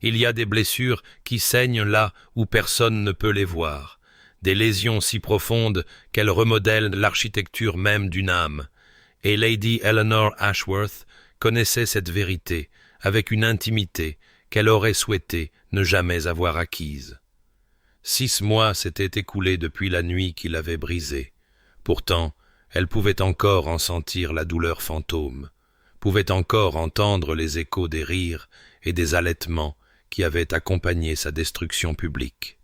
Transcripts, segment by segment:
Il y a des blessures qui saignent là où personne ne peut les voir, des lésions si profondes qu'elles remodèlent l'architecture même d'une âme. Et Lady Eleanor Ashworth connaissait cette vérité avec une intimité qu'elle aurait souhaité ne jamais avoir acquise. 6 mois s'étaient écoulés depuis la nuit qui l'avait brisée. Pourtant, elle pouvait encore en sentir la douleur fantôme, pouvait encore entendre les échos des rires et des halètements qui avaient accompagné sa destruction publique.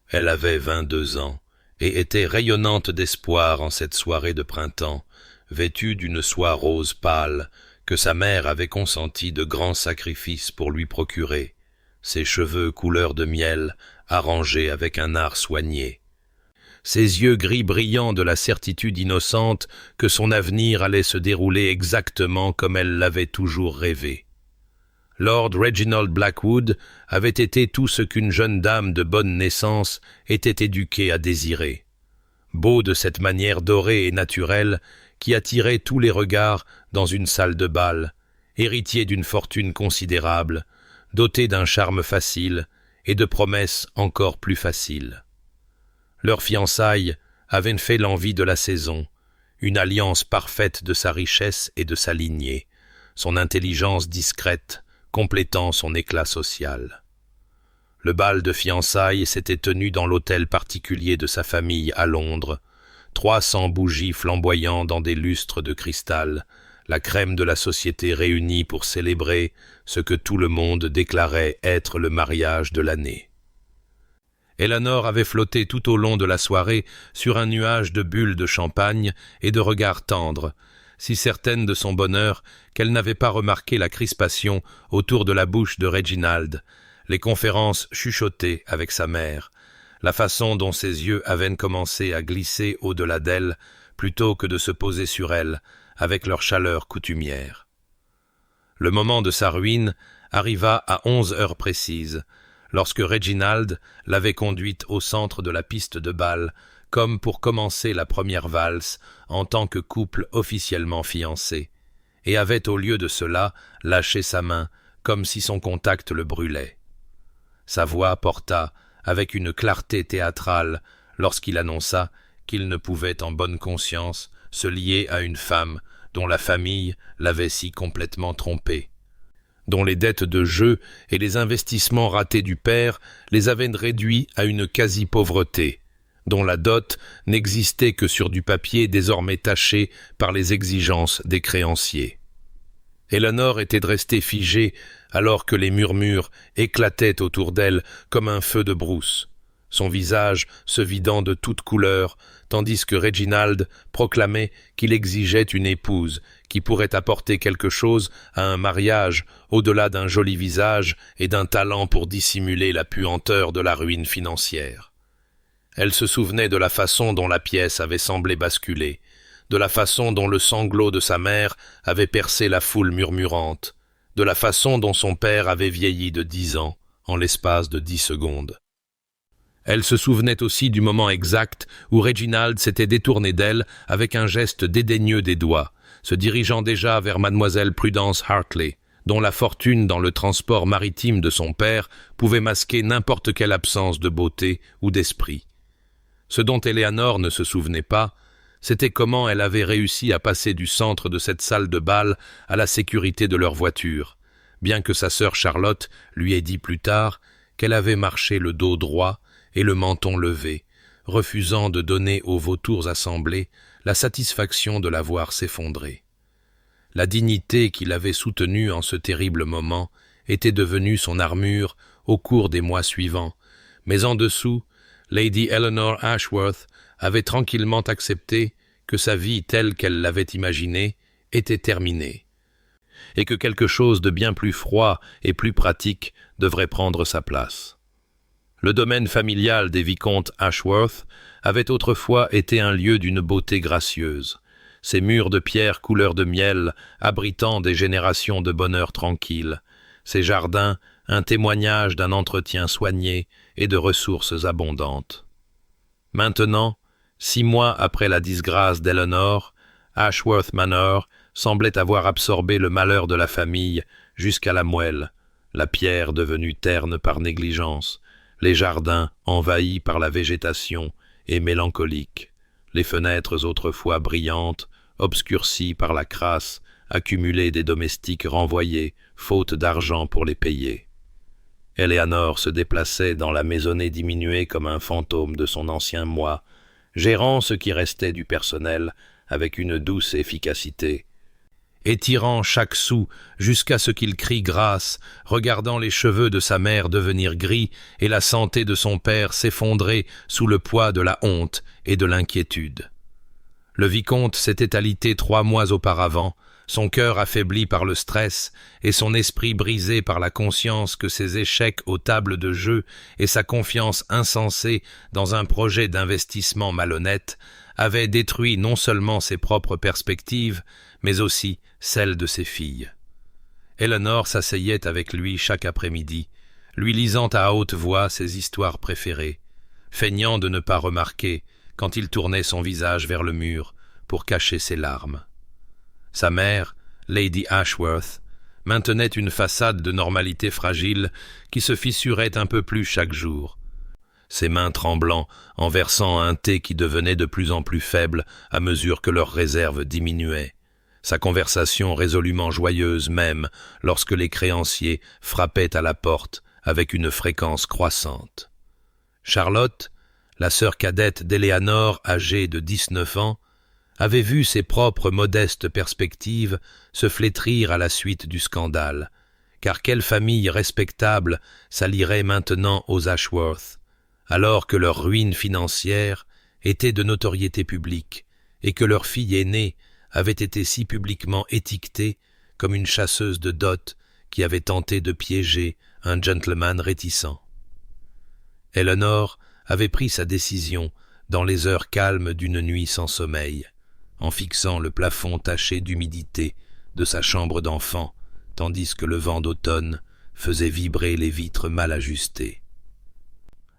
Elle avait 22 ans et était rayonnante d'espoir en cette soirée de printemps, vêtue d'une soie rose pâle que sa mère avait consenti de grands sacrifices pour lui procurer, ses cheveux couleur de miel arrangés avec un art soigné, ses yeux gris brillants de la certitude innocente que son avenir allait se dérouler exactement comme elle l'avait toujours rêvé. Lord Reginald Blackwood avait été tout ce qu'une jeune dame de bonne naissance était éduquée à désirer. Beau de cette manière dorée et naturelle qui attirait tous les regards dans une salle de bal, héritier d'une fortune considérable, doté d'un charme facile et de promesses encore plus faciles. Leurs fiançailles avaient fait l'envie de la saison, une alliance parfaite de sa richesse et de sa lignée, son intelligence discrète, complétant son éclat social. Le bal de fiançailles s'était tenu dans l'hôtel particulier de sa famille à Londres, 300 bougies flamboyant dans des lustres de cristal, la crème de la société réunie pour célébrer ce que tout le monde déclarait être le mariage de l'année. Eleanor avait flotté tout au long de la soirée sur un nuage de bulles de champagne et de regards tendres, si certaine de son bonheur qu'elle n'avait pas remarqué la crispation autour de la bouche de Reginald, les conférences chuchotées avec sa mère, la façon dont ses yeux avaient commencé à glisser au-delà d'elle plutôt que de se poser sur elle avec leur chaleur coutumière. Le moment de sa ruine arriva à 11 heures précises, lorsque Reginald l'avait conduite au centre de la piste de bal comme pour commencer la première valse en tant que couple officiellement fiancé, et avait au lieu de cela lâché sa main comme si son contact le brûlait. Sa voix porta avec une clarté théâtrale lorsqu'il annonça qu'il ne pouvait en bonne conscience se lier à une femme dont la famille l'avait si complètement trompé, dont les dettes de jeu et les investissements ratés du père les avaient réduits à une quasi-pauvreté, dont la dot n'existait que sur du papier désormais taché par les exigences des créanciers. Eleanor était restée figée alors que les murmures éclataient autour d'elle comme un feu de brousse, son visage se vidant de toute couleur, tandis que Reginald proclamait qu'il exigeait une épouse qui pourrait apporter quelque chose à un mariage au-delà d'un joli visage et d'un talent pour dissimuler la puanteur de la ruine financière. Elle se souvenait de la façon dont la pièce avait semblé basculer, de la façon dont le sanglot de sa mère avait percé la foule murmurante, de la façon dont son père avait vieilli de 10 ans en l'espace de 10 secondes. Elle se souvenait aussi du moment exact où Reginald s'était détourné d'elle avec un geste dédaigneux des doigts, se dirigeant déjà vers mademoiselle Prudence Hartley, dont la fortune dans le transport maritime de son père pouvait masquer n'importe quelle absence de beauté ou d'esprit. Ce dont Eleanor ne se souvenait pas, c'était comment elle avait réussi à passer du centre de cette salle de bal à la sécurité de leur voiture, bien que sa sœur Charlotte lui ait dit plus tard qu'elle avait marché le dos droit et le menton levé, refusant de donner aux vautours assemblés la satisfaction de la voir s'effondrer. La dignité qui l'avait soutenue en ce terrible moment était devenue son armure au cours des mois suivants, mais en dessous, Lady Eleanor Ashworth avait tranquillement accepté que sa vie telle qu'elle l'avait imaginée était terminée, et que quelque chose de bien plus froid et plus pratique devrait prendre sa place. Le domaine familial des vicomtes Ashworth avait autrefois été un lieu d'une beauté gracieuse, ses murs de pierre couleur de miel abritant des générations de bonheur tranquille, ses jardins un témoignage d'un entretien soigné et de ressources abondantes. Maintenant, 6 mois après la disgrâce d'Eleanor, Ashworth Manor semblait avoir absorbé le malheur de la famille jusqu'à la moelle, la pierre devenue terne par négligence, les jardins envahis par la végétation et mélancoliques, les fenêtres autrefois brillantes, obscurcies par la crasse accumulée des domestiques renvoyés, faute d'argent pour les payer. Éléanore se déplaçait dans la maisonnée diminuée comme un fantôme de son ancien moi, gérant ce qui restait du personnel avec une douce efficacité, étirant chaque sou jusqu'à ce qu'il crie grâce, regardant les cheveux de sa mère devenir gris et la santé de son père s'effondrer sous le poids de la honte et de l'inquiétude. Le vicomte s'était alité 3 mois auparavant, son cœur affaibli par le stress et son esprit brisé par la conscience que ses échecs aux tables de jeu et sa confiance insensée dans un projet d'investissement malhonnête avaient détruit non seulement ses propres perspectives, mais aussi celles de ses filles. Éléanore s'asseyait avec lui chaque après-midi, lui lisant à haute voix ses histoires préférées, feignant de ne pas remarquer quand il tournait son visage vers le mur pour cacher ses larmes. Sa mère, Lady Ashworth, maintenait une façade de normalité fragile qui se fissurait un peu plus chaque jour, ses mains tremblant en versant un thé qui devenait de plus en plus faible à mesure que leurs réserves diminuaient, sa conversation résolument joyeuse même lorsque les créanciers frappaient à la porte avec une fréquence croissante. Charlotte, la sœur cadette d'Éléanore, âgée de 19 ans, avait vu ses propres modestes perspectives se flétrir à la suite du scandale, car quelle famille respectable s'allierait maintenant aux Ashworth, alors que leur ruine financière était de notoriété publique et que leur fille aînée avait été si publiquement étiquetée comme une chasseuse de dot qui avait tenté de piéger un gentleman réticent. Éléanore avait pris sa décision dans les heures calmes d'une nuit sans sommeil, en fixant le plafond taché d'humidité de sa chambre d'enfant, tandis que le vent d'automne faisait vibrer les vitres mal ajustées.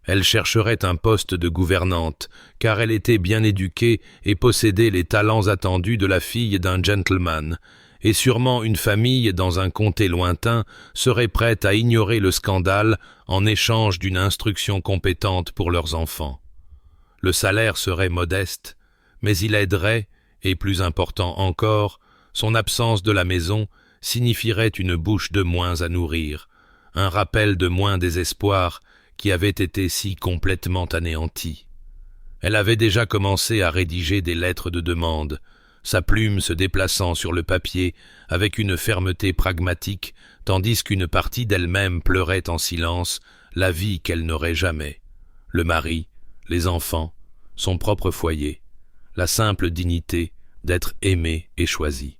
Elle chercherait un poste de gouvernante, car elle était bien éduquée et possédait les talents attendus de la fille d'un gentleman, et sûrement une famille dans un comté lointain serait prête à ignorer le scandale en échange d'une instruction compétente pour leurs enfants. Le salaire serait modeste, mais il aiderait, et plus important encore, son absence de la maison signifierait une bouche de moins à nourrir, un rappel de moins désespoir qui avait été si complètement anéanti. Elle avait déjà commencé à rédiger des lettres de demande, sa plume se déplaçant sur le papier avec une fermeté pragmatique, tandis qu'une partie d'elle-même pleurait en silence la vie qu'elle n'aurait jamais, le mari, les enfants, son propre foyer, la simple dignité d'être aimée et choisie.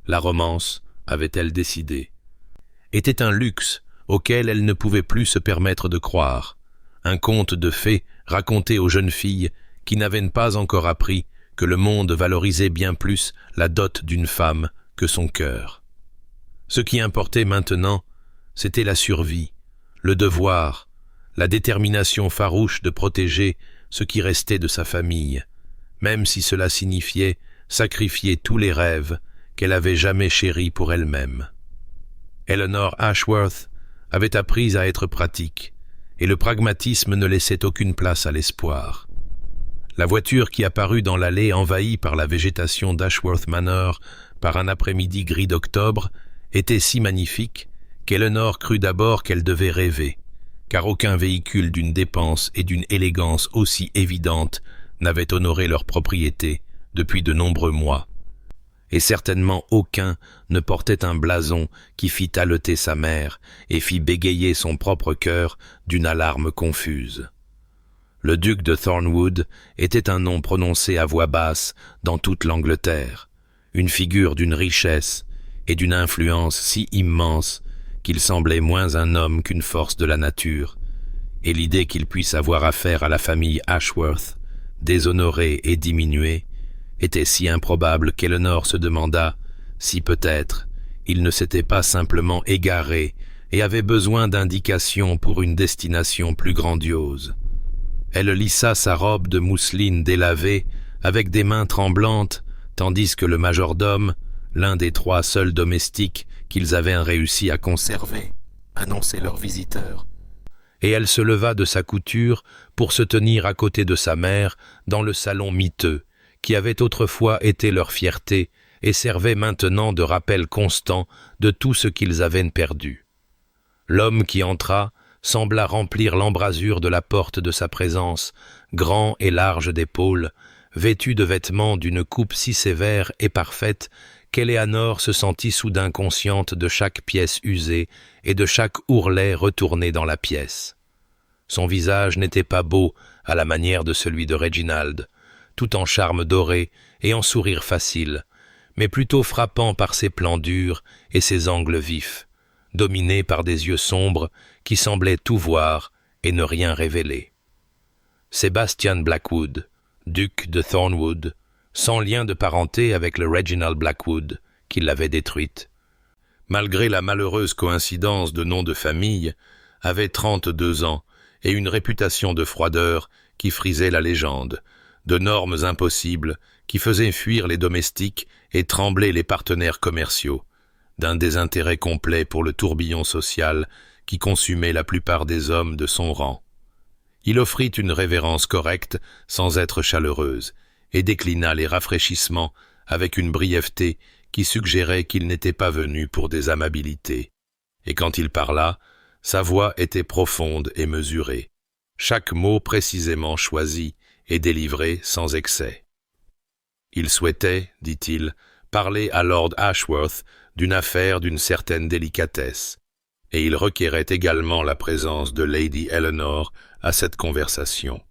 La romance, avait-elle décidé, était un luxe auquel elle ne pouvait plus se permettre de croire, un conte de fées raconté aux jeunes filles qui n'avaient pas encore appris que le monde valorisait bien plus la dot d'une femme que son cœur. Ce qui importait maintenant, c'était la survie, le devoir, la détermination farouche de protéger ce qui restait de sa famille, même si cela signifiait sacrifier tous les rêves qu'elle avait jamais chéris pour elle-même. Éléanore Ashworth avait appris à être pratique, et le pragmatisme ne laissait aucune place à l'espoir. La voiture qui apparut dans l'allée envahie par la végétation d'Ashworth Manor par un après-midi gris d'octobre était si magnifique qu'Éléanore crut d'abord qu'elle devait rêver, car aucun véhicule d'une dépense et d'une élégance aussi évidente n'avait honoré leur propriété depuis de nombreux mois, et certainement aucun ne portait un blason qui fit haleter sa mère et fit bégayer son propre cœur d'une alarme confuse. Le duc de Thornwood était un nom prononcé à voix basse dans toute l'Angleterre, une figure d'une richesse et d'une influence si immense qu'il semblait moins un homme qu'une force de la nature, et l'idée qu'il puisse avoir affaire à la famille Ashworth, déshonorée et diminuée, était si improbable qu'Éléanore se demanda si peut-être il ne s'était pas simplement égaré et avait besoin d'indications pour une destination plus grandiose. Elle lissa sa robe de mousseline délavée avec des mains tremblantes, tandis que le majordome, l'un des 3 seuls domestiques qu'ils avaient réussi à conserver, annonçait leur visiteur. Et elle se leva de sa couture pour se tenir à côté de sa mère dans le salon miteux, qui avait autrefois été leur fierté et servait maintenant de rappel constant de tout ce qu'ils avaient perdu. L'homme qui entra sembla remplir l'embrasure de la porte de sa présence, grand et large d'épaules, vêtu de vêtements d'une coupe si sévère et parfaite qu'Éléanore se sentit soudain consciente de chaque pièce usée et de chaque ourlet retourné dans la pièce. Son visage n'était pas beau à la manière de celui de Reginald, tout en charme doré et en sourire facile, mais plutôt frappant par ses plans durs et ses angles vifs, dominé par des yeux sombres qui semblaient tout voir et ne rien révéler. Sebastian Blackwood, duc de Thornwood, sans lien de parenté avec le Reginald Blackwood qui l'avait détruite, malgré la malheureuse coïncidence de nom de famille, avait 32 ans et une réputation de froideur qui frisait la légende, de normes impossibles qui faisaient fuir les domestiques et trembler les partenaires commerciaux, d'un désintérêt complet pour le tourbillon social qui consumait la plupart des hommes de son rang. Il offrit une révérence correcte sans être chaleureuse, et déclina les rafraîchissements avec une brièveté qui suggérait qu'il n'était pas venu pour des amabilités. Et quand il parla, sa voix était profonde et mesurée, chaque mot précisément choisi et délivré sans excès. Il souhaitait, dit-il, parler à Lord Ashworth d'une affaire d'une certaine délicatesse, et il requérait également la présence de Lady Eleanor à cette conversation.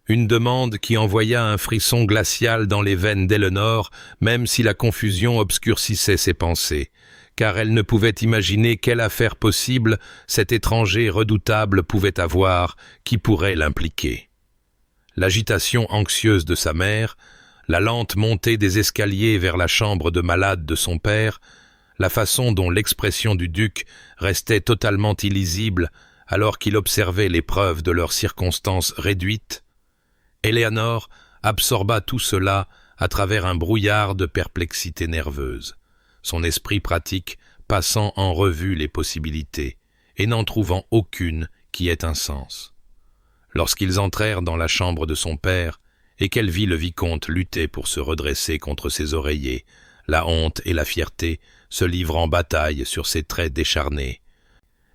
Une demande qui envoya un frisson glacial dans les veines d'Eleanor, même si la confusion obscurcissait ses pensées, car elle ne pouvait imaginer quelle affaire possible cet étranger redoutable pouvait avoir qui pourrait l'impliquer. L'agitation anxieuse de sa mère, la lente montée des escaliers vers la chambre de malade de son père, la façon dont l'expression du duc restait totalement illisible alors qu'il observait les preuves de leurs circonstances réduites, Éléanore absorba tout cela à travers un brouillard de perplexité nerveuse, son esprit pratique passant en revue les possibilités et n'en trouvant aucune qui ait un sens. Lorsqu'ils entrèrent dans la chambre de son père et qu'elle vit le vicomte lutter pour se redresser contre ses oreillers, la honte et la fierté se livrant bataille sur ses traits décharnés,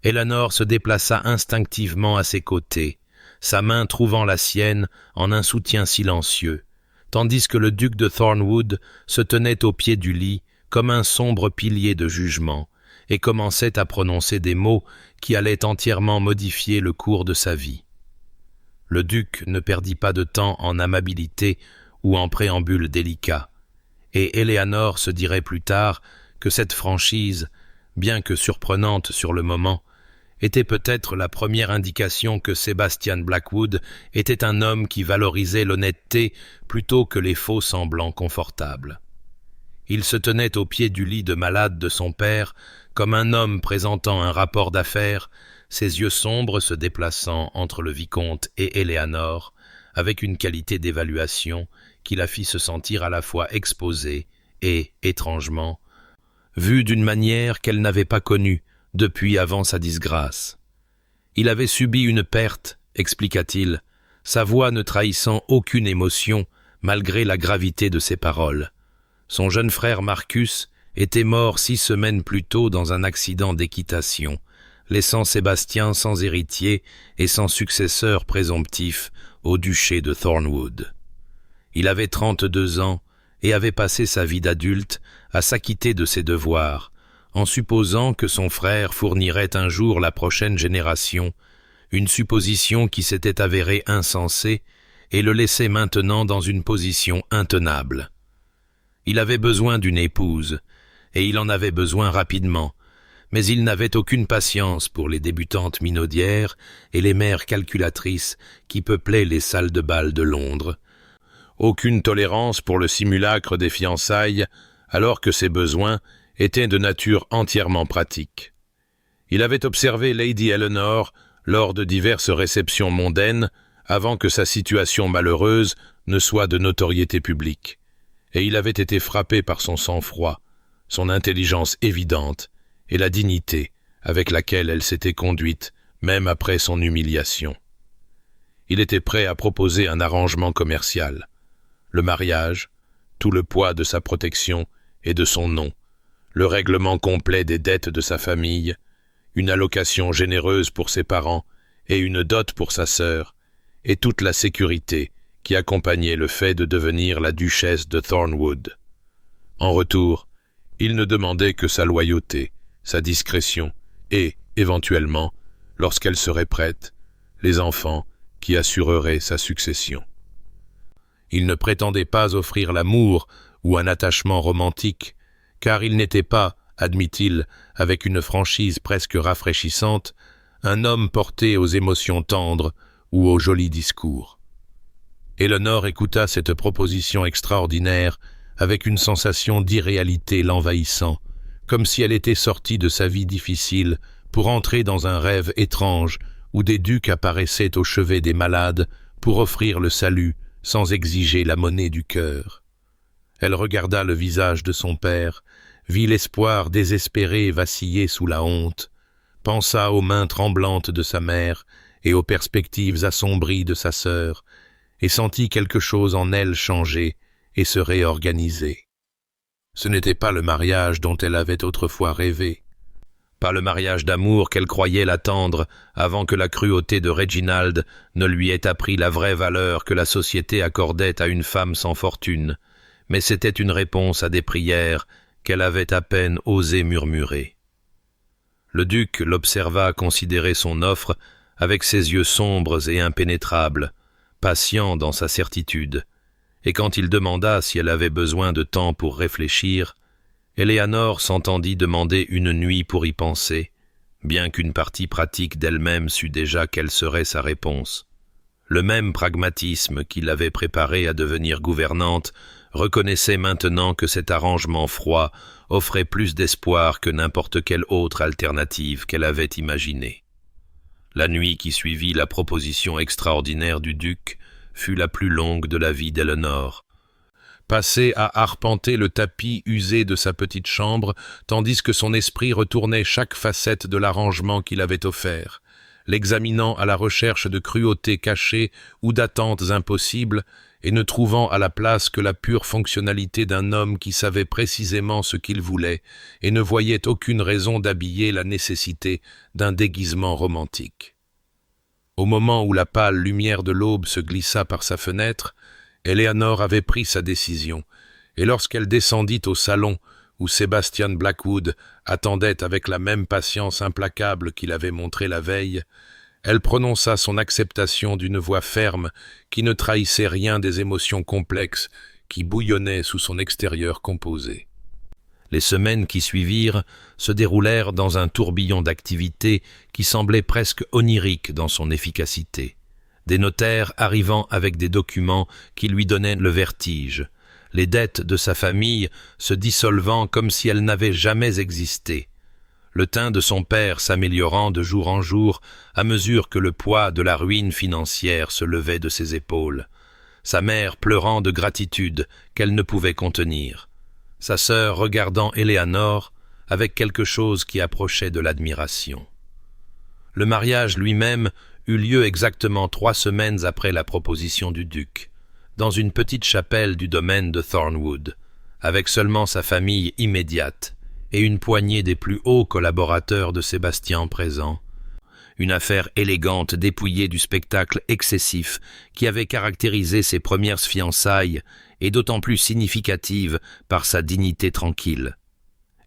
Éléanore se déplaça instinctivement à ses côtés, sa main trouvant la sienne en un soutien silencieux, tandis que le duc de Thornwood se tenait au pied du lit comme un sombre pilier de jugement et commençait à prononcer des mots qui allaient entièrement modifier le cours de sa vie. Le duc ne perdit pas de temps en amabilité ou en préambule délicat, et Éléanore se dirait plus tard que cette franchise, bien que surprenante sur le moment, était peut-être la première indication que Sebastian Blackwood était un homme qui valorisait l'honnêteté plutôt que les faux semblants confortables. Il se tenait au pied du lit de malade de son père comme un homme présentant un rapport d'affaires, ses yeux sombres se déplaçant entre le vicomte et Éléanore, avec une qualité d'évaluation qui la fit se sentir à la fois exposée et, étrangement, vue d'une manière qu'elle n'avait pas connue depuis avant sa disgrâce. Il avait subi une perte, expliqua-t-il, sa voix ne trahissant aucune émotion malgré la gravité de ses paroles. Son jeune frère Marcus était mort 6 semaines plus tôt dans un accident d'équitation, laissant Sébastien sans héritier et sans successeur présomptif au duché de Thornwood. Il avait 32 ans et avait passé sa vie d'adulte à s'acquitter de ses devoirs, en supposant que son frère fournirait un jour la prochaine génération, une supposition qui s'était avérée insensée et le laissait maintenant dans une position intenable. Il avait besoin d'une épouse, et il en avait besoin rapidement, mais il n'avait aucune patience pour les débutantes minaudières et les mères calculatrices qui peuplaient les salles de bal de Londres, aucune tolérance pour le simulacre des fiançailles, alors que ses besoins étaient de nature entièrement pratique. Il avait observé Lady Eleanor lors de diverses réceptions mondaines avant que sa situation malheureuse ne soit de notoriété publique, et il avait été frappé par son sang-froid, son intelligence évidente et la dignité avec laquelle elle s'était conduite, même après son humiliation. Il était prêt à proposer un arrangement commercial. Le mariage, tout le poids de sa protection et de son nom, le règlement complet des dettes de sa famille, une allocation généreuse pour ses parents et une dot pour sa sœur, et toute la sécurité qui accompagnait le fait de devenir la duchesse de Thornwood. En retour, il ne demandait que sa loyauté, sa discrétion et, éventuellement, lorsqu'elle serait prête, les enfants qui assureraient sa succession. Il ne prétendait pas offrir l'amour ou un attachement romantique, car il n'était pas, admit-il, avec une franchise presque rafraîchissante, un homme porté aux émotions tendres ou aux jolis discours. Éléonore écouta cette proposition extraordinaire avec une sensation d'irréalité l'envahissant, comme si elle était sortie de sa vie difficile pour entrer dans un rêve étrange où des ducs apparaissaient au chevet des malades pour offrir le salut sans exiger la monnaie du cœur. Elle regarda le visage de son père, vit l'espoir désespéré vaciller sous la honte, pensa aux mains tremblantes de sa mère et aux perspectives assombries de sa sœur, et sentit quelque chose en elle changer et se réorganiser. Ce n'était pas le mariage dont elle avait autrefois rêvé, pas le mariage d'amour qu'elle croyait l'attendre avant que la cruauté de Reginald ne lui ait appris la vraie valeur que la société accordait à une femme sans fortune, mais c'était une réponse à des prières qu'elle avait à peine osé murmurer. Le duc l'observa considérer son offre avec ses yeux sombres et impénétrables, patient dans sa certitude, et quand il demanda si elle avait besoin de temps pour réfléchir, Éléonore s'entendit demander une nuit pour y penser, bien qu'une partie pratique d'elle-même sût déjà quelle serait sa réponse. Le même pragmatisme qui l'avait préparée à devenir gouvernante reconnaissait maintenant que cet arrangement froid offrait plus d'espoir que n'importe quelle autre alternative qu'elle avait imaginée. La nuit qui suivit la proposition extraordinaire du duc fut la plus longue de la vie d'Éléonore. Passée à arpenter le tapis usé de sa petite chambre, tandis que son esprit retournait chaque facette de l'arrangement qu'il avait offert, l'examinant à la recherche de cruautés cachées ou d'attentes impossibles, et ne trouvant à la place que la pure fonctionnalité d'un homme qui savait précisément ce qu'il voulait et ne voyait aucune raison d'habiller la nécessité d'un déguisement romantique. Au moment où la pâle lumière de l'aube se glissa par sa fenêtre, Éléonore avait pris sa décision, et lorsqu'elle descendit au salon où Sebastian Blackwood attendait avec la même patience implacable qu'il avait montrée la veille, elle prononça son acceptation d'une voix ferme qui ne trahissait rien des émotions complexes qui bouillonnaient sous son extérieur composé. Les semaines qui suivirent se déroulèrent dans un tourbillon d'activités qui semblait presque onirique dans son efficacité. Des notaires arrivant avec des documents qui lui donnaient le vertige, les dettes de sa famille se dissolvant comme si elles n'avaient jamais existé, le teint de son père s'améliorant de jour en jour à mesure que le poids de la ruine financière se levait de ses épaules, sa mère pleurant de gratitude qu'elle ne pouvait contenir, sa sœur regardant Éléonore avec quelque chose qui approchait de l'admiration. Le mariage lui-même eut lieu exactement 3 semaines après la proposition du duc, dans une petite chapelle du domaine de Thornwood, avec seulement sa famille immédiate et une poignée des plus hauts collaborateurs de Sébastien présents. Une affaire élégante dépouillée du spectacle excessif qui avait caractérisé ses premières fiançailles et d'autant plus significative par sa dignité tranquille.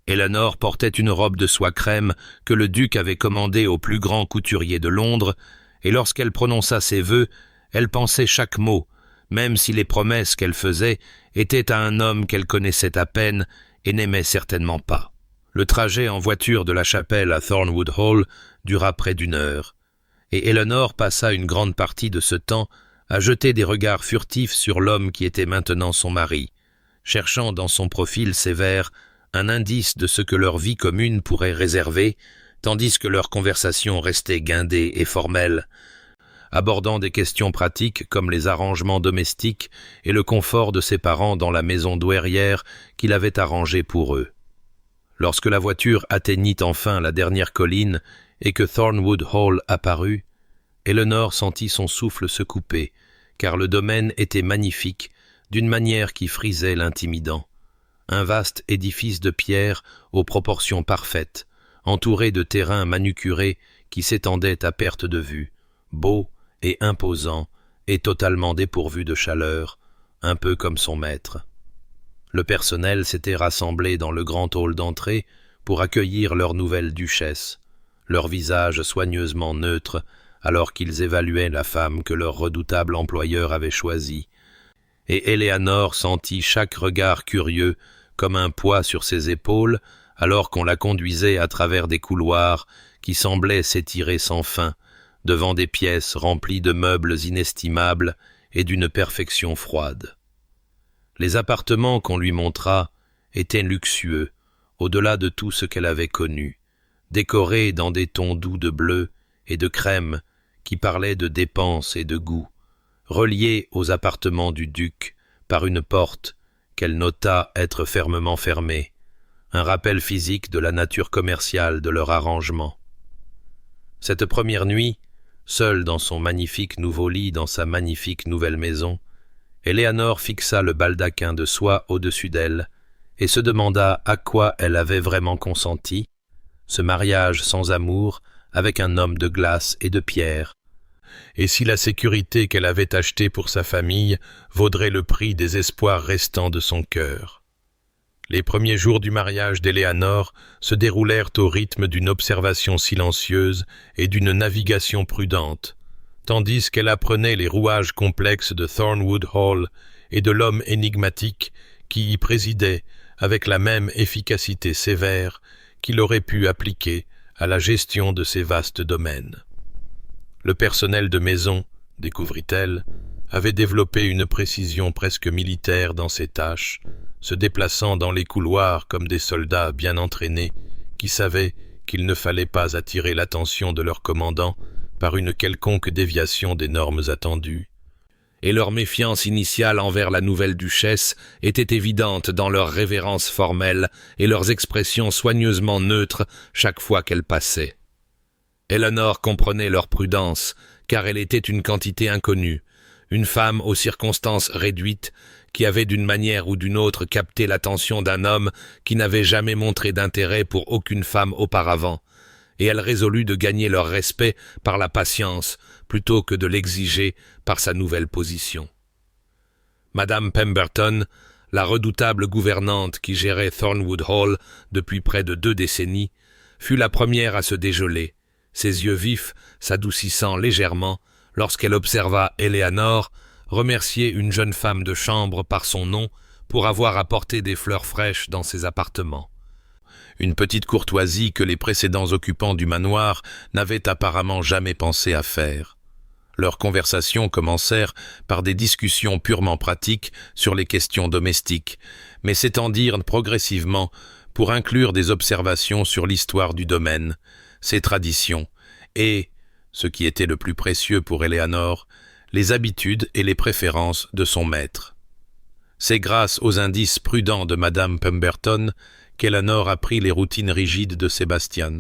Éléonore portait une robe de soie crème que le duc avait commandée au plus grand couturier de Londres, et lorsqu'elle prononça ses vœux, elle pensait chaque mot, même si les promesses qu'elle faisait étaient à un homme qu'elle connaissait à peine et n'aimait certainement pas. Le trajet en voiture de la chapelle à Thornwood Hall dura près d'1 heure, et Éléonore passa une grande partie de ce temps à jeter des regards furtifs sur l'homme qui était maintenant son mari, cherchant dans son profil sévère un indice de ce que leur vie commune pourrait réserver, tandis que leur conversation restait guindée et formelle, abordant des questions pratiques comme les arrangements domestiques et le confort de ses parents dans la maison douairière qu'il avait arrangée pour eux. Lorsque la voiture atteignit enfin la dernière colline et que Thornwood Hall apparut, Eleanor sentit son souffle se couper, car le domaine était magnifique, d'une manière qui frisait l'intimidant. Un vaste édifice de pierre aux proportions parfaites, entouré de terrains manucurés qui s'étendaient à perte de vue, beau et imposant et totalement dépourvu de chaleur, un peu comme son maître. Le personnel s'était rassemblé dans le grand hall d'entrée pour accueillir leur nouvelle duchesse, leur visage soigneusement neutre alors qu'ils évaluaient la femme que leur redoutable employeur avait choisie, et Eleanor sentit chaque regard curieux comme un poids sur ses épaules alors qu'on la conduisait à travers des couloirs qui semblaient s'étirer sans fin, devant des pièces remplies de meubles inestimables et d'une perfection froide. Les appartements qu'on lui montra étaient luxueux, au-delà de tout ce qu'elle avait connu, décorés dans des tons doux de bleu et de crème qui parlaient de dépenses et de goût, reliés aux appartements du duc par une porte qu'elle nota être fermement fermée, un rappel physique de la nature commerciale de leur arrangement. Cette première nuit, seule dans son magnifique nouveau lit dans sa magnifique nouvelle maison, Eleanor fixa le baldaquin de soie au-dessus d'elle et se demanda à quoi elle avait vraiment consenti, ce mariage sans amour avec un homme de glace et de pierre, et si la sécurité qu'elle avait achetée pour sa famille vaudrait le prix des espoirs restants de son cœur. Les premiers jours du mariage d'Eleanor se déroulèrent au rythme d'une observation silencieuse et d'une navigation prudente, tandis qu'elle apprenait les rouages complexes de Thornwood Hall et de l'homme énigmatique qui y présidait avec la même efficacité sévère qu'il aurait pu appliquer à la gestion de ces vastes domaines. Le personnel de maison, découvrit-elle, avait développé une précision presque militaire dans ses tâches, se déplaçant dans les couloirs comme des soldats bien entraînés qui savaient qu'il ne fallait pas attirer l'attention de leur commandant par une quelconque déviation des normes attendues. Et leur méfiance initiale envers la nouvelle duchesse était évidente dans leurs révérences formelles et leurs expressions soigneusement neutres chaque fois qu'elle passait. Eleanor comprenait leur prudence, car elle était une quantité inconnue, une femme aux circonstances réduites, qui avait d'une manière ou d'une autre capté l'attention d'un homme qui n'avait jamais montré d'intérêt pour aucune femme auparavant, et elle résolut de gagner leur respect par la patience, plutôt que de l'exiger par sa nouvelle position. Madame Pemberton, la redoutable gouvernante qui gérait Thornwood Hall depuis près de 2 décennies, fut la première à se dégeler, ses yeux vifs s'adoucissant légèrement lorsqu'elle observa Eleanor remercier une jeune femme de chambre par son nom pour avoir apporté des fleurs fraîches dans ses appartements. Une petite courtoisie que les précédents occupants du manoir n'avaient apparemment jamais pensé à faire. Leurs conversations commencèrent par des discussions purement pratiques sur les questions domestiques, mais s'étendirent progressivement pour inclure des observations sur l'histoire du domaine, ses traditions et, ce qui était le plus précieux pour Eleanor, les habitudes et les préférences de son maître. C'est grâce aux indices prudents de Madame Pemberton qu'Eleanor apprit les routines rigides de Sébastien.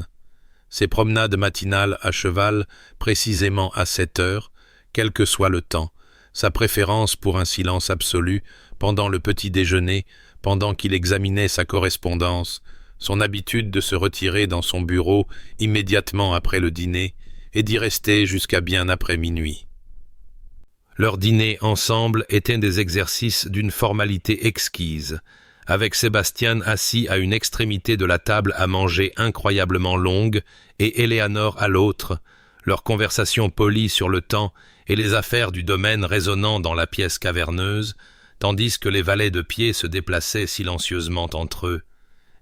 Ses promenades matinales à cheval, précisément à 7 heures, quel que soit le temps, sa préférence pour un silence absolu pendant le petit déjeuner, pendant qu'il examinait sa correspondance, son habitude de se retirer dans son bureau immédiatement après le dîner et d'y rester jusqu'à bien après minuit. Leurs dîners ensemble étaient des exercices d'une formalité exquise, avec Sébastien assis à une extrémité de la table à manger incroyablement longue et Eleanor à l'autre, leur conversation polie sur le temps et les affaires du domaine résonnant dans la pièce caverneuse, tandis que les valets de pied se déplaçaient silencieusement entre eux,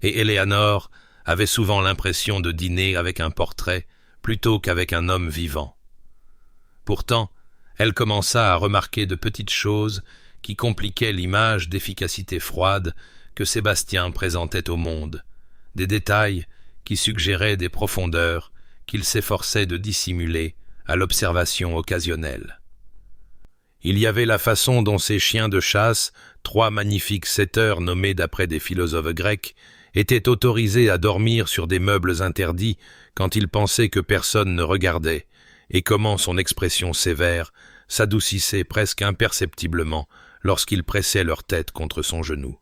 et Eleanor avait souvent l'impression de dîner avec un portrait plutôt qu'avec un homme vivant. Pourtant, elle commença à remarquer de petites choses qui compliquaient l'image d'efficacité froide que Sébastien présentait au monde, des détails qui suggéraient des profondeurs qu'il s'efforçait de dissimuler à l'observation occasionnelle. Il y avait la façon dont ces chiens de chasse, 3 magnifiques setters nommés d'après des philosophes grecs, était autorisé à dormir sur des meubles interdits quand il pensait que personne ne regardait, et comment son expression sévère s'adoucissait presque imperceptiblement lorsqu'il pressait leur tête contre son genou.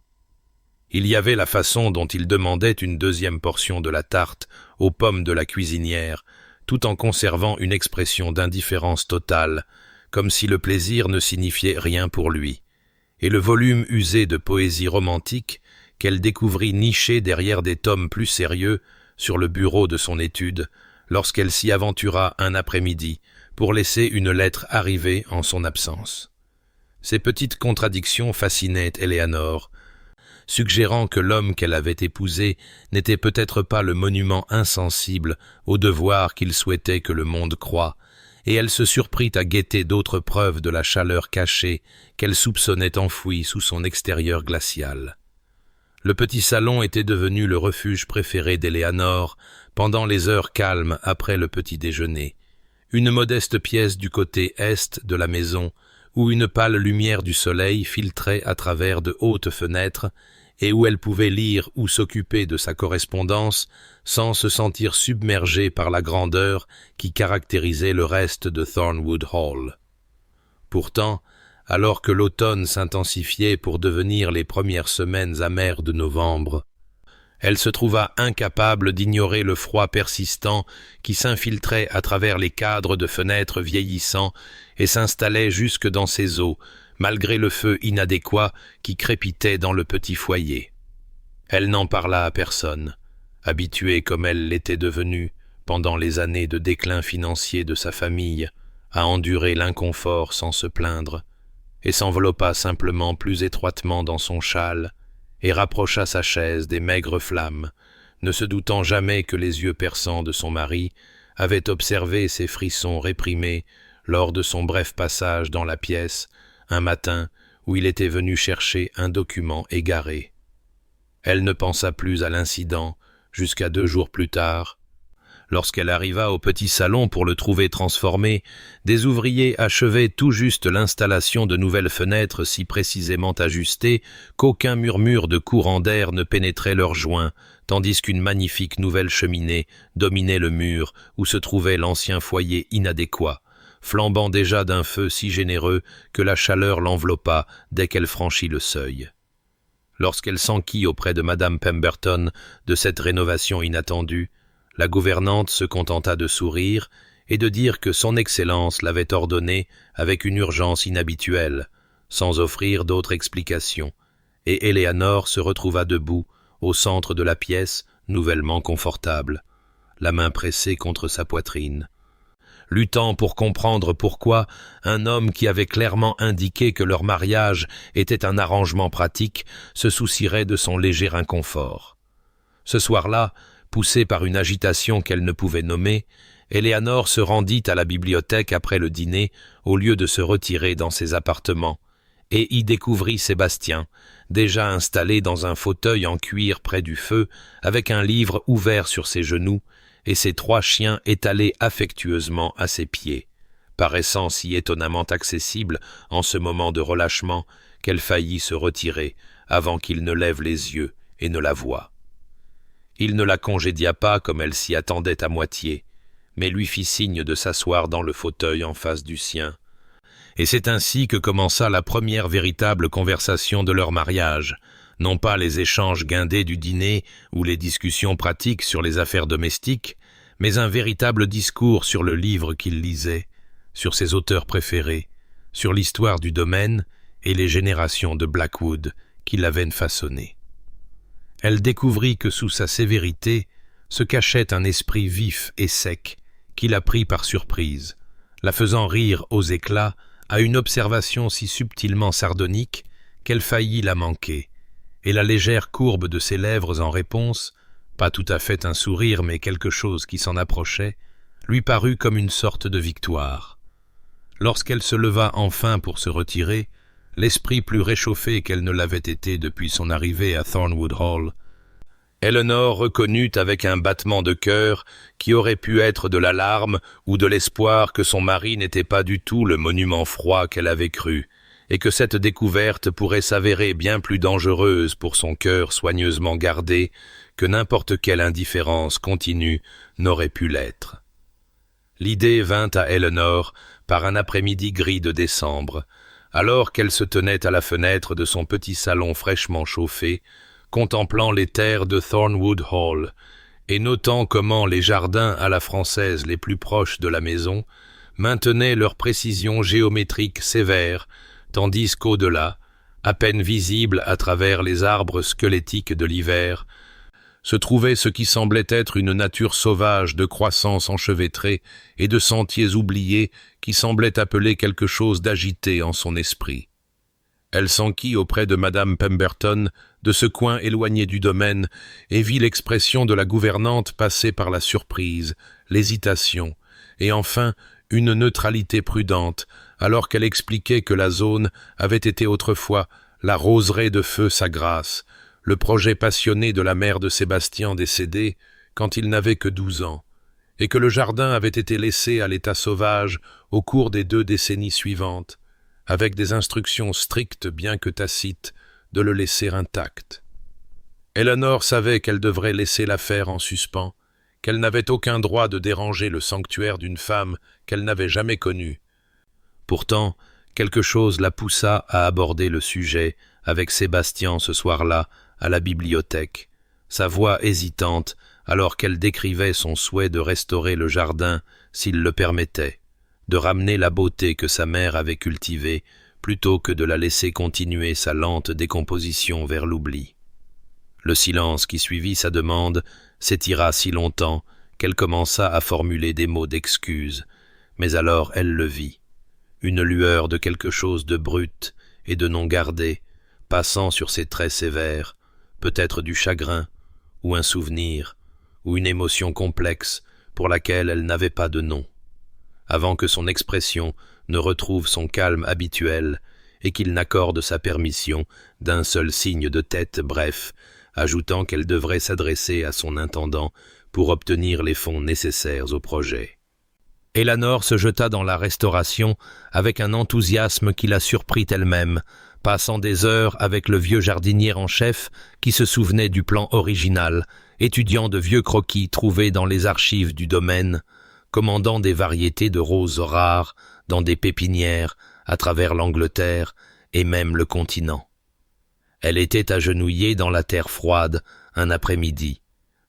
Il y avait la façon dont il demandait une deuxième portion de la tarte aux pommes de la cuisinière, tout en conservant une expression d'indifférence totale, comme si le plaisir ne signifiait rien pour lui, et le volume usé de poésie romantique qu'elle découvrit niché derrière des tomes plus sérieux sur le bureau de son étude, lorsqu'elle s'y aventura un après-midi pour laisser une lettre arriver en son absence. Ces petites contradictions fascinaient Eleanor, suggérant que l'homme qu'elle avait épousé n'était peut-être pas le monument insensible au devoir qu'il souhaitait que le monde croie, et elle se surprit à guetter d'autres preuves de la chaleur cachée qu'elle soupçonnait enfouie sous son extérieur glacial. Le petit salon était devenu le refuge préféré d'Eleanor pendant les heures calmes après le petit déjeuner, une modeste pièce du côté est de la maison où une pâle lumière du soleil filtrait à travers de hautes fenêtres et où elle pouvait lire ou s'occuper de sa correspondance sans se sentir submergée par la grandeur qui caractérisait le reste de Thornwood Hall. Pourtant, alors que l'automne s'intensifiait pour devenir les premières semaines amères de novembre, elle se trouva incapable d'ignorer le froid persistant qui s'infiltrait à travers les cadres de fenêtres vieillissants et s'installait jusque dans ses os, malgré le feu inadéquat qui crépitait dans le petit foyer. Elle n'en parla à personne, habituée comme elle l'était devenue, pendant les années de déclin financier de sa famille, à endurer l'inconfort sans se plaindre, et s'enveloppa simplement plus étroitement dans son châle, et rapprocha sa chaise des maigres flammes, ne se doutant jamais que les yeux perçants de son mari avaient observé ses frissons réprimés lors de son bref passage dans la pièce, un matin où il était venu chercher un document égaré. Elle ne pensa plus à l'incident jusqu'à 2 jours plus tard. Lorsqu'elle arriva au petit salon pour le trouver transformé, des ouvriers achevaient tout juste l'installation de nouvelles fenêtres si précisément ajustées qu'aucun murmure de courant d'air ne pénétrait leurs joints, tandis qu'une magnifique nouvelle cheminée dominait le mur où se trouvait l'ancien foyer inadéquat, flambant déjà d'un feu si généreux que la chaleur l'enveloppa dès qu'elle franchit le seuil. Lorsqu'elle s'enquit auprès de Madame Pemberton de cette rénovation inattendue, la gouvernante se contenta de sourire et de dire que son Excellence l'avait ordonné avec une urgence inhabituelle, sans offrir d'autre explication, et Eleanor se retrouva debout, au centre de la pièce, nouvellement confortable, la main pressée contre sa poitrine, luttant pour comprendre pourquoi un homme qui avait clairement indiqué que leur mariage était un arrangement pratique se soucierait de son léger inconfort. Ce soir-là, poussée par une agitation qu'elle ne pouvait nommer, Eleanor se rendit à la bibliothèque après le dîner au lieu de se retirer dans ses appartements, et y découvrit Sébastien, déjà installé dans un fauteuil en cuir près du feu, avec un livre ouvert sur ses genoux, et ses 3 chiens étalés affectueusement à ses pieds, paraissant si étonnamment accessible en ce moment de relâchement qu'elle faillit se retirer avant qu'il ne lève les yeux et ne la voie. Il ne la congédia pas comme elle s'y attendait à moitié, mais lui fit signe de s'asseoir dans le fauteuil en face du sien. Et c'est ainsi que commença la première véritable conversation de leur mariage, non pas les échanges guindés du dîner ou les discussions pratiques sur les affaires domestiques, mais un véritable discours sur le livre qu'il lisait, sur ses auteurs préférés, sur l'histoire du domaine et les générations de Blackwood qui l'avaient façonné. Elle découvrit que sous sa sévérité se cachait un esprit vif et sec qui la prit par surprise, la faisant rire aux éclats à une observation si subtilement sardonique qu'elle faillit la manquer, et la légère courbe de ses lèvres en réponse, pas tout à fait un sourire mais quelque chose qui s'en approchait, lui parut comme une sorte de victoire. Lorsqu'elle se leva enfin pour se retirer, l'esprit plus réchauffé qu'elle ne l'avait été depuis son arrivée à Thornwood Hall, Eleanor reconnut avec un battement de cœur qui aurait pu être de l'alarme ou de l'espoir que son mari n'était pas du tout le monument froid qu'elle avait cru, et que cette découverte pourrait s'avérer bien plus dangereuse pour son cœur soigneusement gardé que n'importe quelle indifférence continue n'aurait pu l'être. L'idée vint à Eleanor par un après-midi gris de décembre, alors qu'elle se tenait à la fenêtre de son petit salon fraîchement chauffé, contemplant les terres de Thornwood Hall, et notant comment les jardins à la française les plus proches de la maison maintenaient leur précision géométrique sévère, tandis qu'au-delà, à peine visible à travers les arbres squelettiques de l'hiver, se trouvait ce qui semblait être une nature sauvage de croissances enchevêtrées et de sentiers oubliés qui semblaient appeler quelque chose d'agité en son esprit. Elle s'enquit auprès de Madame Pemberton de ce coin éloigné du domaine et vit l'expression de la gouvernante passer par la surprise, l'hésitation et enfin une neutralité prudente alors qu'elle expliquait que la zone avait été autrefois la roseraie de feu sa grâce, le projet passionné de la mère de Sébastien décédé quand il n'avait que 12 ans, et que le jardin avait été laissé à l'état sauvage au cours des 2 décennies suivantes, avec des instructions strictes bien que tacites de le laisser intact. Eleanor savait qu'elle devrait laisser l'affaire en suspens, qu'elle n'avait aucun droit de déranger le sanctuaire d'une femme qu'elle n'avait jamais connue. Pourtant, quelque chose la poussa à aborder le sujet avec Sébastien ce soir-là à la bibliothèque, sa voix hésitante alors qu'elle décrivait son souhait de restaurer le jardin s'il le permettait, de ramener la beauté que sa mère avait cultivée plutôt que de la laisser continuer sa lente décomposition vers l'oubli. Le silence qui suivit sa demande s'étira si longtemps qu'elle commença à formuler des mots d'excuse, mais alors elle le vit, une lueur de quelque chose de brut et de non gardé, passant sur ses traits sévères, peut-être du chagrin, ou un souvenir, ou une émotion complexe pour laquelle elle n'avait pas de nom, avant que son expression ne retrouve son calme habituel et qu'il n'accorde sa permission d'un seul signe de tête bref, ajoutant qu'elle devrait s'adresser à son intendant pour obtenir les fonds nécessaires au projet. Eleanor se jeta dans la restauration avec un enthousiasme qui la surprit elle-même, passant des heures avec le vieux jardinier en chef qui se souvenait du plan original, étudiant de vieux croquis trouvés dans les archives du domaine, commandant des variétés de roses rares dans des pépinières à travers l'Angleterre et même le continent. Elle était agenouillée dans la terre froide un après-midi,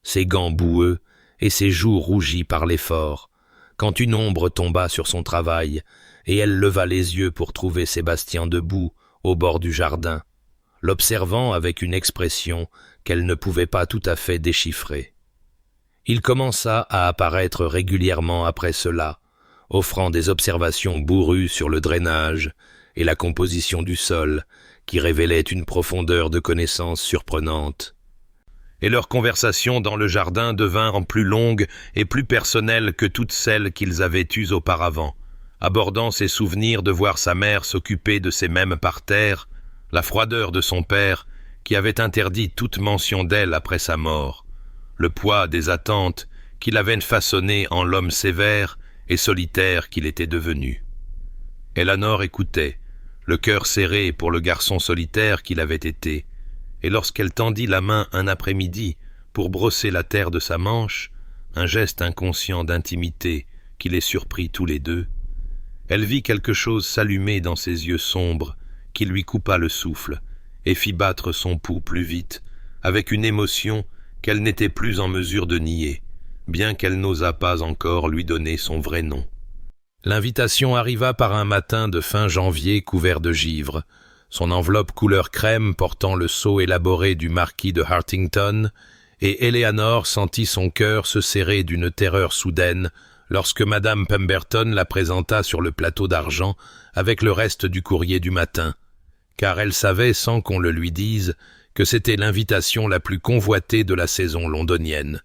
ses gants boueux et ses joues rougies par l'effort, quand une ombre tomba sur son travail et elle leva les yeux pour trouver Sébastien debout au bord du jardin, l'observant avec une expression qu'elle ne pouvait pas tout à fait déchiffrer. Il commença à apparaître régulièrement après cela, offrant des observations bourrues sur le drainage et la composition du sol, qui révélaient une profondeur de connaissance surprenante. Et leur conversation dans le jardin devinrent plus longue et plus personnelle que toutes celles qu'ils avaient eues auparavant, abordant ses souvenirs de voir sa mère s'occuper de ces mêmes parterres, la froideur de son père, qui avait interdit toute mention d'elle après sa mort, le poids des attentes qui l'avaient façonné en l'homme sévère et solitaire qu'il était devenu. Eleanor écoutait, le cœur serré pour le garçon solitaire qu'il avait été, et lorsqu'elle tendit la main un après-midi pour brosser la terre de sa manche, un geste inconscient d'intimité qui les surprit tous les deux, elle vit quelque chose s'allumer dans ses yeux sombres qui lui coupa le souffle et fit battre son pouls plus vite, avec une émotion qu'elle n'était plus en mesure de nier, bien qu'elle n'osât pas encore lui donner son vrai nom. L'invitation arriva par un matin de fin janvier couvert de givre, son enveloppe couleur crème portant le sceau élaboré du marquis de Hartington, et Eleanor sentit son cœur se serrer d'une terreur soudaine lorsque Madame Pemberton la présenta sur le plateau d'argent avec le reste du courrier du matin, car elle savait, sans qu'on le lui dise, que c'était l'invitation la plus convoitée de la saison londonienne,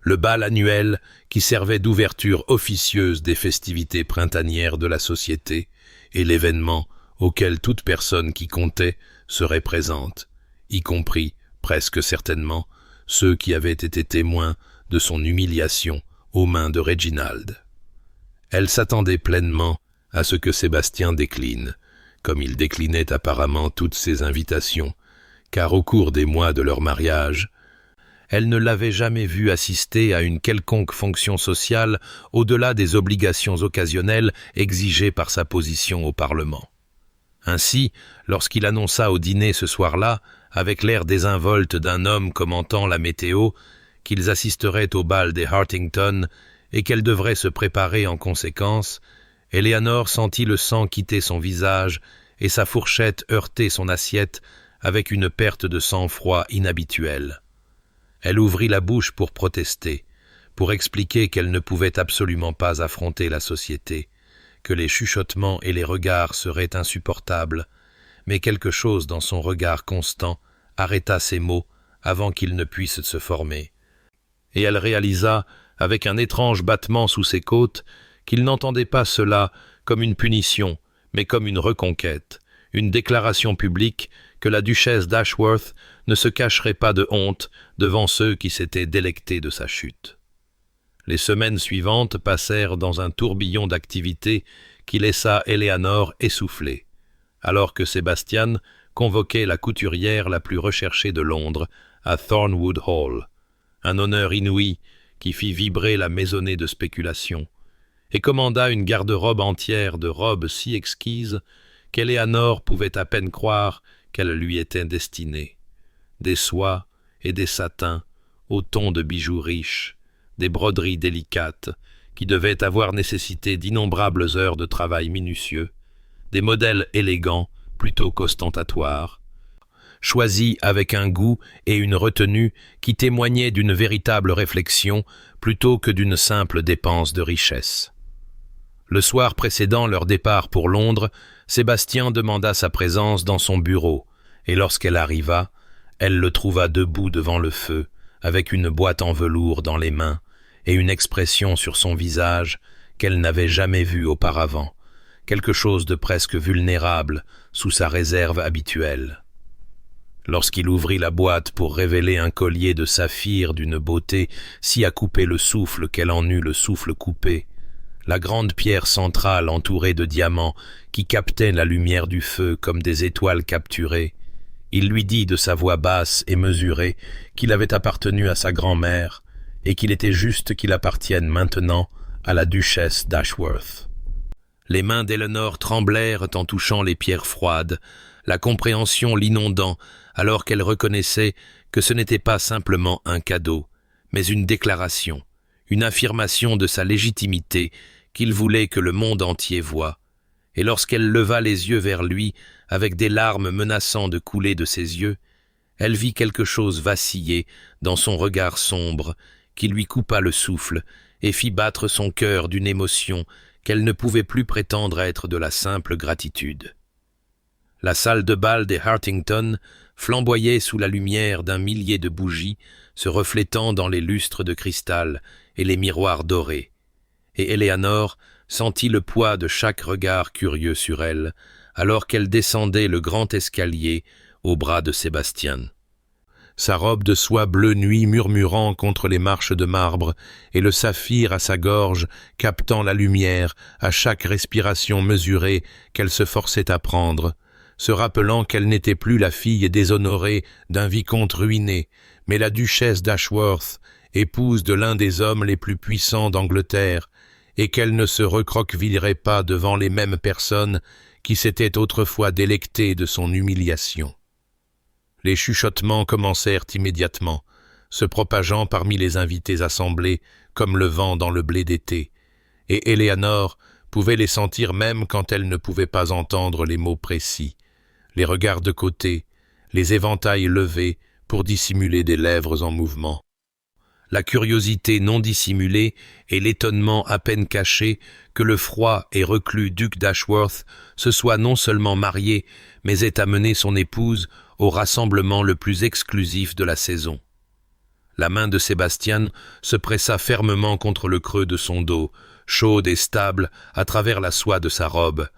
le bal annuel qui servait d'ouverture officieuse des festivités printanières de la société et l'événement auquel toute personne qui comptait serait présente, y compris, presque certainement, ceux qui avaient été témoins de son humiliation aux mains de Reginald. Elle s'attendait pleinement à ce que Sébastien décline, comme il déclinait apparemment toutes ses invitations, car au cours des mois de leur mariage, elle ne l'avait jamais vu assister à une quelconque fonction sociale au-delà des obligations occasionnelles exigées par sa position au Parlement. Ainsi, lorsqu'il annonça au dîner ce soir-là, avec l'air désinvolte d'un homme commentant la météo, qu'ils assisteraient au bal des Hartington et qu'elle devrait se préparer en conséquence, Eleanor sentit le sang quitter son visage et sa fourchette heurter son assiette avec une perte de sang-froid inhabituelle. Elle ouvrit la bouche pour protester, pour expliquer qu'elle ne pouvait absolument pas affronter la société, que les chuchotements et les regards seraient insupportables, mais quelque chose dans son regard constant arrêta ses mots avant qu'ils ne puissent se former. Et elle réalisa, avec un étrange battement sous ses côtes, qu'il n'entendait pas cela comme une punition, mais comme une reconquête, une déclaration publique que la duchesse d'Ashworth ne se cacherait pas de honte devant ceux qui s'étaient délectés de sa chute. Les semaines suivantes passèrent dans un tourbillon d'activités qui laissa Eleanor essoufflée, alors que Sébastien convoquait la couturière la plus recherchée de Londres à Thornwood Hall, un honneur inouï qui fit vibrer la maisonnée de spéculation, et commanda une garde-robe entière de robes si exquises qu'Eleanor pouvait à peine croire qu'elles lui étaient destinées. Des soies et des satins, aux tons de bijoux riches, des broderies délicates, qui devaient avoir nécessité d'innombrables heures de travail minutieux, des modèles élégants plutôt qu'ostentatoires, choisis avec un goût et une retenue qui témoignaient d'une véritable réflexion plutôt que d'une simple dépense de richesse. Le soir précédant leur départ pour Londres, Sébastien demanda sa présence dans son bureau, et lorsqu'elle arriva, elle le trouva debout devant le feu, avec une boîte en velours dans les mains et une expression sur son visage qu'elle n'avait jamais vue auparavant, quelque chose de presque vulnérable sous sa réserve habituelle. Lorsqu'il ouvrit la boîte pour révéler un collier de saphir d'une beauté si à couper le souffle qu'elle en eut le souffle coupé, la grande pierre centrale entourée de diamants qui captaient la lumière du feu comme des étoiles capturées, il lui dit de sa voix basse et mesurée qu'il avait appartenu à sa grand-mère et qu'il était juste qu'il appartienne maintenant à la duchesse d'Ashworth. Les mains d'Eleanor tremblèrent en touchant les pierres froides, la compréhension l'inondant alors qu'elle reconnaissait que ce n'était pas simplement un cadeau, mais une déclaration, une affirmation de sa légitimité qu'il voulait que le monde entier voie. Et lorsqu'elle leva les yeux vers lui, avec des larmes menaçant de couler de ses yeux, elle vit quelque chose vaciller dans son regard sombre qui lui coupa le souffle et fit battre son cœur d'une émotion qu'elle ne pouvait plus prétendre être de la simple gratitude. La salle de bal des Hartington flamboyait sous la lumière d'un millier de bougies se reflétant dans les lustres de cristal et les miroirs dorés, et Eleanor sentit le poids de chaque regard curieux sur elle, alors qu'elle descendait le grand escalier au bras de Sébastien. Sa robe de soie bleu nuit murmurant contre les marches de marbre, et le saphir à sa gorge captant la lumière à chaque respiration mesurée qu'elle se forçait à prendre, se rappelant qu'elle n'était plus la fille déshonorée d'un vicomte ruiné, mais la duchesse d'Ashworth, épouse de l'un des hommes les plus puissants d'Angleterre, et qu'elle ne se recroquevillerait pas devant les mêmes personnes qui s'étaient autrefois délectées de son humiliation. Les chuchotements commencèrent immédiatement, se propageant parmi les invités assemblés comme le vent dans le blé d'été, et Eleanor pouvait les sentir même quand elle ne pouvait pas entendre les mots précis, les regards de côté, les éventails levés pour dissimuler des lèvres en mouvement. La curiosité non dissimulée et l'étonnement à peine caché que le froid et reclus duc d'Ashworth se soit non seulement marié, mais ait amené son épouse au rassemblement le plus exclusif de la saison. La main de Sébastien se pressa fermement contre le creux de son dos, chaude et stable à travers la soie de sa robe,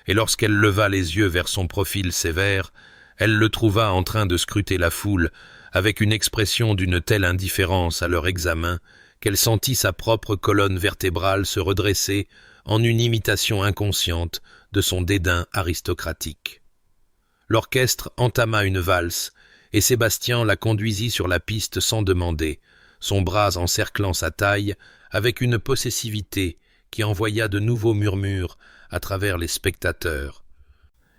et lorsqu'elle leva les yeux vers son profil sévère, elle le trouva en train de scruter la foule, avec une expression d'une telle indifférence à leur examen qu'elle sentit sa propre colonne vertébrale se redresser en une imitation inconsciente de son dédain aristocratique. L'orchestre entama une valse, et Sébastien la conduisit sur la piste sans demander, son bras encerclant sa taille avec une possessivité qui envoya de nouveaux murmures à travers les spectateurs.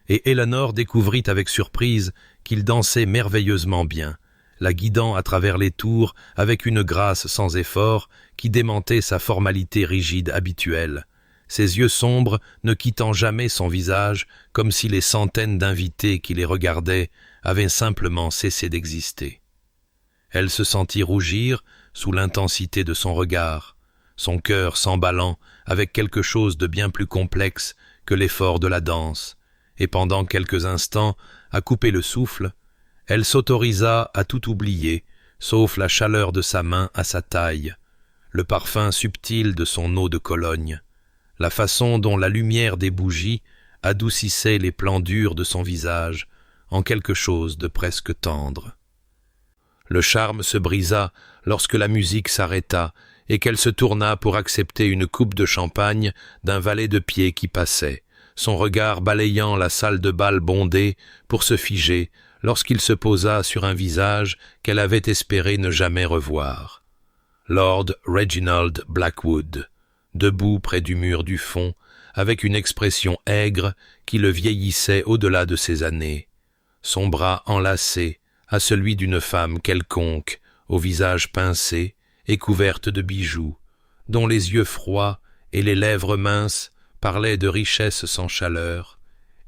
Et Eleanor découvrit avec surprise qu'il dansait merveilleusement bien, la guidant à travers les tours avec une grâce sans effort qui démentait sa formalité rigide habituelle, ses yeux sombres ne quittant jamais son visage comme si les centaines d'invités qui les regardaient avaient simplement cessé d'exister. Elle se sentit rougir sous l'intensité de son regard, son cœur s'emballant avec quelque chose de bien plus complexe que l'effort de la danse, et pendant quelques instants, à couper le souffle, elle s'autorisa à tout oublier, sauf la chaleur de sa main à sa taille, le parfum subtil de son eau de Cologne, la façon dont la lumière des bougies adoucissait les plans durs de son visage en quelque chose de presque tendre. Le charme se brisa lorsque la musique s'arrêta et qu'elle se tourna pour accepter une coupe de champagne d'un valet de pied qui passait, son regard balayant la salle de bal bondée pour se figer lorsqu'il se posa sur un visage qu'elle avait espéré ne jamais revoir. Lord Reginald Blackwood, debout près du mur du fond, avec une expression aigre qui le vieillissait au-delà de ses années, son bras enlacé à celui d'une femme quelconque, au visage pincé et couverte de bijoux, dont les yeux froids et les lèvres minces parlaient de richesse sans chaleur,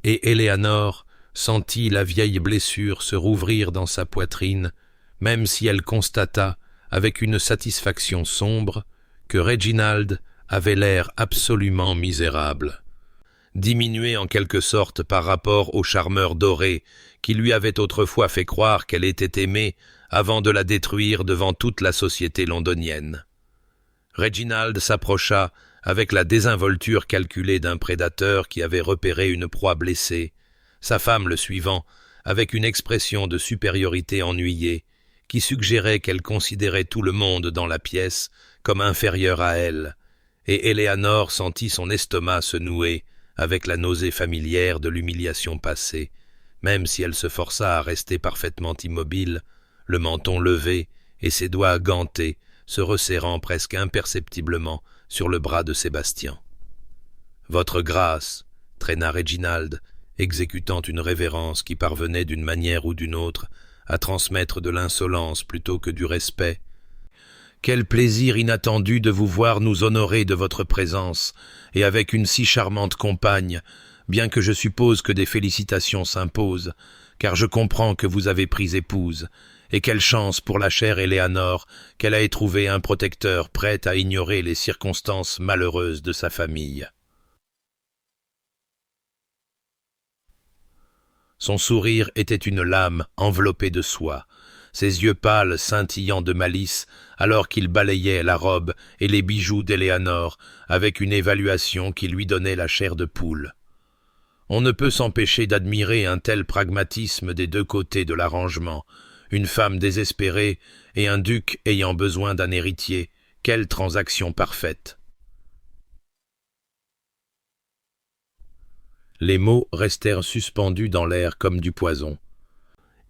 et Eleanor sentit la vieille blessure se rouvrir dans sa poitrine, même si elle constata, avec une satisfaction sombre, que Reginald avait l'air absolument misérable, diminué en quelque sorte par rapport au charmeur doré qui lui avait autrefois fait croire qu'elle était aimée avant de la détruire devant toute la société londonienne. Reginald s'approcha avec la désinvolture calculée d'un prédateur qui avait repéré une proie blessée, sa femme le suivant avec une expression de supériorité ennuyée qui suggérait qu'elle considérait tout le monde dans la pièce comme inférieur à elle, et Eleanor sentit son estomac se nouer avec la nausée familière de l'humiliation passée, même si elle se força à rester parfaitement immobile, le menton levé et ses doigts gantés se resserrant presque imperceptiblement sur le bras de Sébastien. « Votre grâce » traîna Reginald, exécutant une révérence qui parvenait d'une manière ou d'une autre à transmettre de l'insolence plutôt que du respect. « Quel plaisir inattendu de vous voir nous honorer de votre présence, et avec une si charmante compagne, bien que je suppose que des félicitations s'imposent, car je comprends que vous avez pris épouse, et quelle chance pour la chère Eleanor qu'elle a éprouvé un protecteur prêt à ignorer les circonstances malheureuses de sa famille. » Son sourire était une lame enveloppée de soie, ses yeux pâles scintillant de malice alors qu'il balayait la robe et les bijoux d'Eleanor avec une évaluation qui lui donnait la chair de poule. On ne peut s'empêcher d'admirer un tel pragmatisme des deux côtés de l'arrangement, une femme désespérée et un duc ayant besoin d'un héritier. Quelle transaction parfaite! Les mots restèrent suspendus dans l'air comme du poison.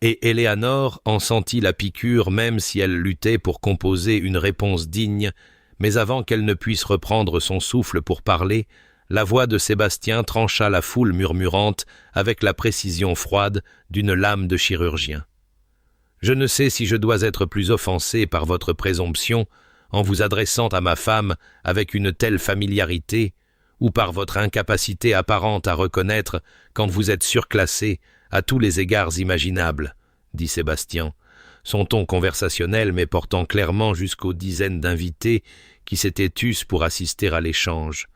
Et Eleanor en sentit la piqûre même si elle luttait pour composer une réponse digne, mais avant qu'elle ne puisse reprendre son souffle pour parler, la voix de Sébastien trancha la foule murmurante avec la précision froide d'une lame de chirurgien. « Je ne sais si je dois être plus offensé par votre présomption en vous adressant à ma femme avec une telle familiarité, ou par votre incapacité apparente à reconnaître quand vous êtes surclassé à tous les égards imaginables, dit Sébastien, son ton conversationnel mais portant clairement jusqu'aux dizaines d'invités qui s'étaient tus pour assister à l'échange.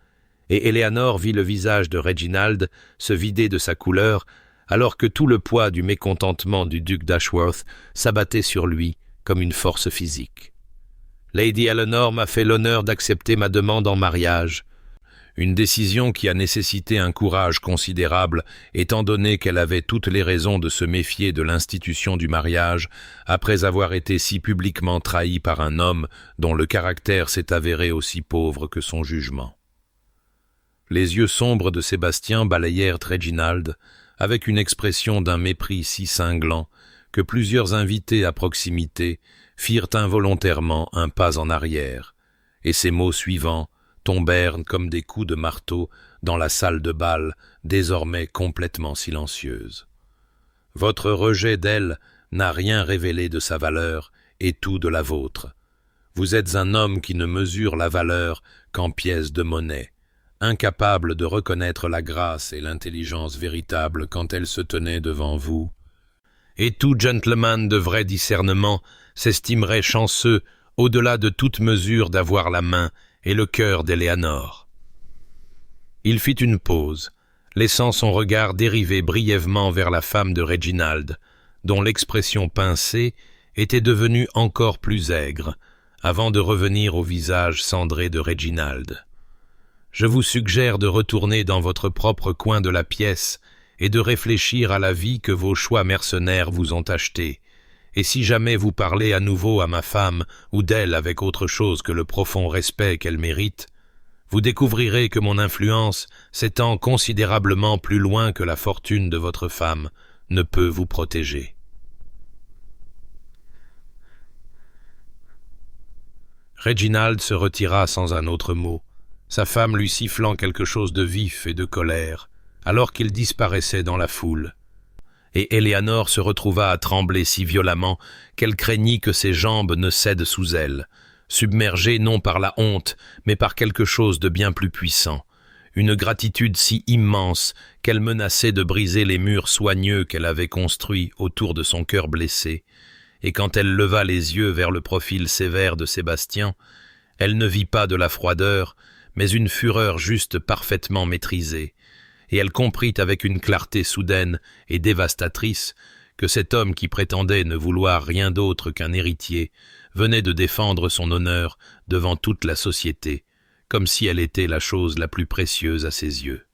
Et Eleanor vit le visage de Reginald se vider de sa couleur, alors que tout le poids du mécontentement du duc d'Ashworth s'abattait sur lui comme une force physique. « Lady Eleanor m'a fait l'honneur d'accepter ma demande en mariage. » Une décision qui a nécessité un courage considérable, étant donné qu'elle avait toutes les raisons de se méfier de l'institution du mariage, après avoir été si publiquement trahie par un homme dont le caractère s'est avéré aussi pauvre que son jugement. Les yeux sombres de Sébastien balayèrent Reginald avec une expression d'un mépris si cinglant que plusieurs invités à proximité firent involontairement un pas en arrière, et ces mots suivants tombèrent comme des coups de marteau dans la salle de bal, désormais complètement silencieuse. Votre rejet d'elle n'a rien révélé de sa valeur et tout de la vôtre. Vous êtes un homme qui ne mesure la valeur qu'en pièces de monnaie, incapable de reconnaître la grâce et l'intelligence véritable quand elles se tenaient devant vous. Et tout gentleman de vrai discernement s'estimerait chanceux, au-delà de toute mesure, d'avoir la main et le cœur d'Éléanore. Il fit une pause, laissant son regard dériver brièvement vers la femme de Reginald, dont l'expression pincée était devenue encore plus aigre, avant de revenir au visage cendré de Reginald. Je vous suggère de retourner dans votre propre coin de la pièce et de réfléchir à la vie que vos choix mercenaires vous ont achetée. Et si jamais vous parlez à nouveau à ma femme ou d'elle avec autre chose que le profond respect qu'elle mérite, vous découvrirez que mon influence, s'étend considérablement plus loin que la fortune de votre femme, ne peut vous protéger. Reginald se retira sans un autre mot, sa femme lui sifflant quelque chose de vif et de colère, alors qu'il disparaissait dans la foule. Et Éléanore se retrouva à trembler si violemment qu'elle craignit que ses jambes ne cèdent sous elle, submergée non par la honte, mais par quelque chose de bien plus puissant, une gratitude si immense qu'elle menaçait de briser les murs soigneux qu'elle avait construits autour de son cœur blessé, et quand elle leva les yeux vers le profil sévère de Sébastien, elle ne vit pas de la froideur, mais une fureur juste parfaitement maîtrisée, et elle comprit avec une clarté soudaine et dévastatrice que cet homme qui prétendait ne vouloir rien d'autre qu'un héritier venait de défendre son honneur devant toute la société, comme si elle était la chose la plus précieuse à ses yeux.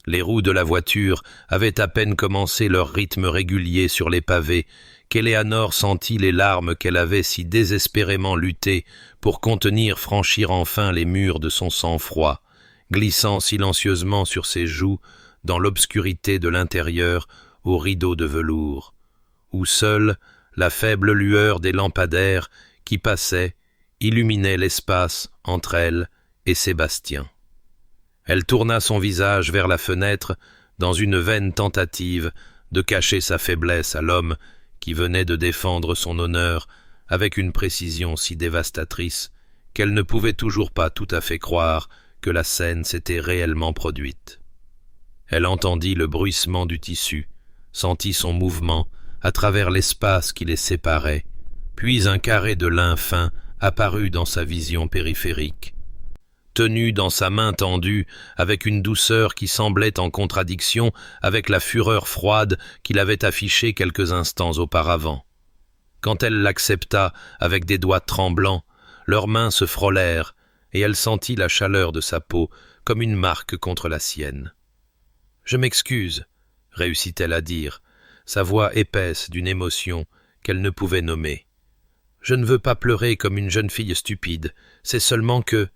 Les roues de la voiture avaient à peine commencé leur rythme régulier sur les pavés qu'Éléanore sentit les larmes qu'elle avait si désespérément lutté pour contenir franchir enfin les murs de son sang-froid, glissant silencieusement sur ses joues dans l'obscurité de l'intérieur aux rideaux de velours, où seule la faible lueur des lampadaires qui passaient illuminait l'espace entre elle et Sébastien. Elle tourna son visage vers la fenêtre dans une vaine tentative de cacher sa faiblesse à l'homme qui venait de défendre son honneur avec une précision si dévastatrice qu'elle ne pouvait toujours pas tout à fait croire que la scène s'était réellement produite. Elle entendit le bruissement du tissu, sentit son mouvement à travers l'espace qui les séparait, puis un carré de lin fin apparut dans sa vision périphérique. Tenu dans sa main tendue, avec une douceur qui semblait en contradiction avec la fureur froide qu'il avait affichée quelques instants auparavant. Quand elle l'accepta avec des doigts tremblants, leurs mains se frôlèrent, et elle sentit la chaleur de sa peau comme une marque contre la sienne. « Je m'excuse », réussit-elle à dire, sa voix épaisse d'une émotion qu'elle ne pouvait nommer. « Je ne veux pas pleurer comme une jeune fille stupide, c'est seulement que… »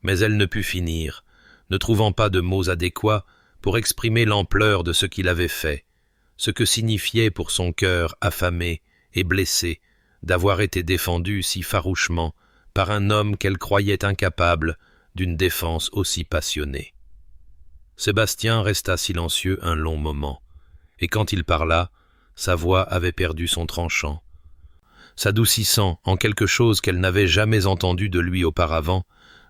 Mais elle ne put finir, ne trouvant pas de mots adéquats pour exprimer l'ampleur de ce qu'il avait fait, ce que signifiait pour son cœur affamé et blessé d'avoir été défendu si farouchement par un homme qu'elle croyait incapable d'une défense aussi passionnée. Sébastien resta silencieux un long moment, et quand il parla, sa voix avait perdu son tranchant. S'adoucissant en quelque chose qu'elle n'avait jamais entendu de lui auparavant,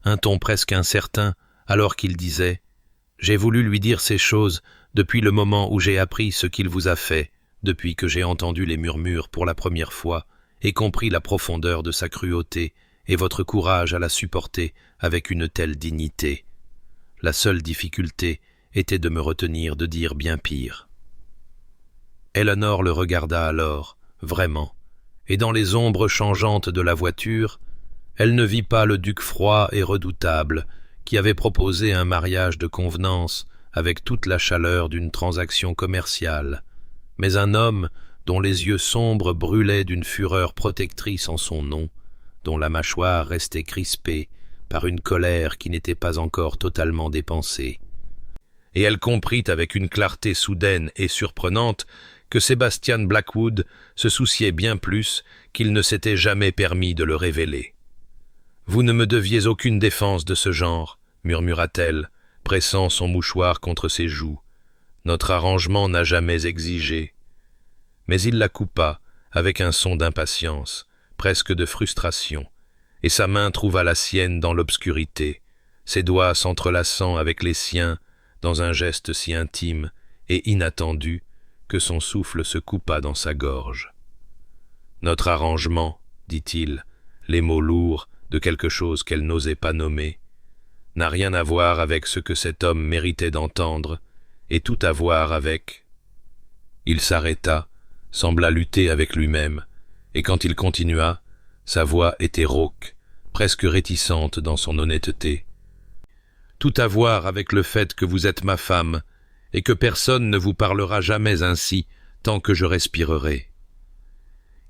un ton presque incertain, alors qu'il disait « J'ai voulu lui dire ces choses depuis le moment où j'ai appris ce qu'il vous a fait, depuis que j'ai entendu les murmures pour la première fois et compris la profondeur de sa cruauté et votre courage à la supporter avec une telle dignité. La seule difficulté était de me retenir de dire bien pire. » Éléanore le regarda alors, vraiment, et dans les ombres changeantes de la voiture, elle ne vit pas le duc froid et redoutable qui avait proposé un mariage de convenance avec toute la chaleur d'une transaction commerciale, mais un homme dont les yeux sombres brûlaient d'une fureur protectrice en son nom, dont la mâchoire restait crispée par une colère qui n'était pas encore totalement dépensée. Et elle comprit avec une clarté soudaine et surprenante que Sebastian Blackwood se souciait bien plus qu'il ne s'était jamais permis de le révéler. « Vous ne me deviez aucune défense de ce genre, » murmura-t-elle, pressant son mouchoir contre ses joues. « Notre arrangement n'a jamais exigé. » Mais il la coupa avec un son d'impatience, presque de frustration, et sa main trouva la sienne dans l'obscurité, ses doigts s'entrelaçant avec les siens dans un geste si intime et inattendu que son souffle se coupa dans sa gorge. « Notre arrangement, dit-il, les mots lourds de quelque chose qu'elle n'osait pas nommer, n'a rien à voir avec ce que cet homme méritait d'entendre, et tout à voir avec... » Il s'arrêta, sembla lutter avec lui-même, et quand il continua, sa voix était rauque, presque réticente dans son honnêteté. « Tout à voir avec le fait que vous êtes ma femme, et que personne ne vous parlera jamais ainsi tant que je respirerai. »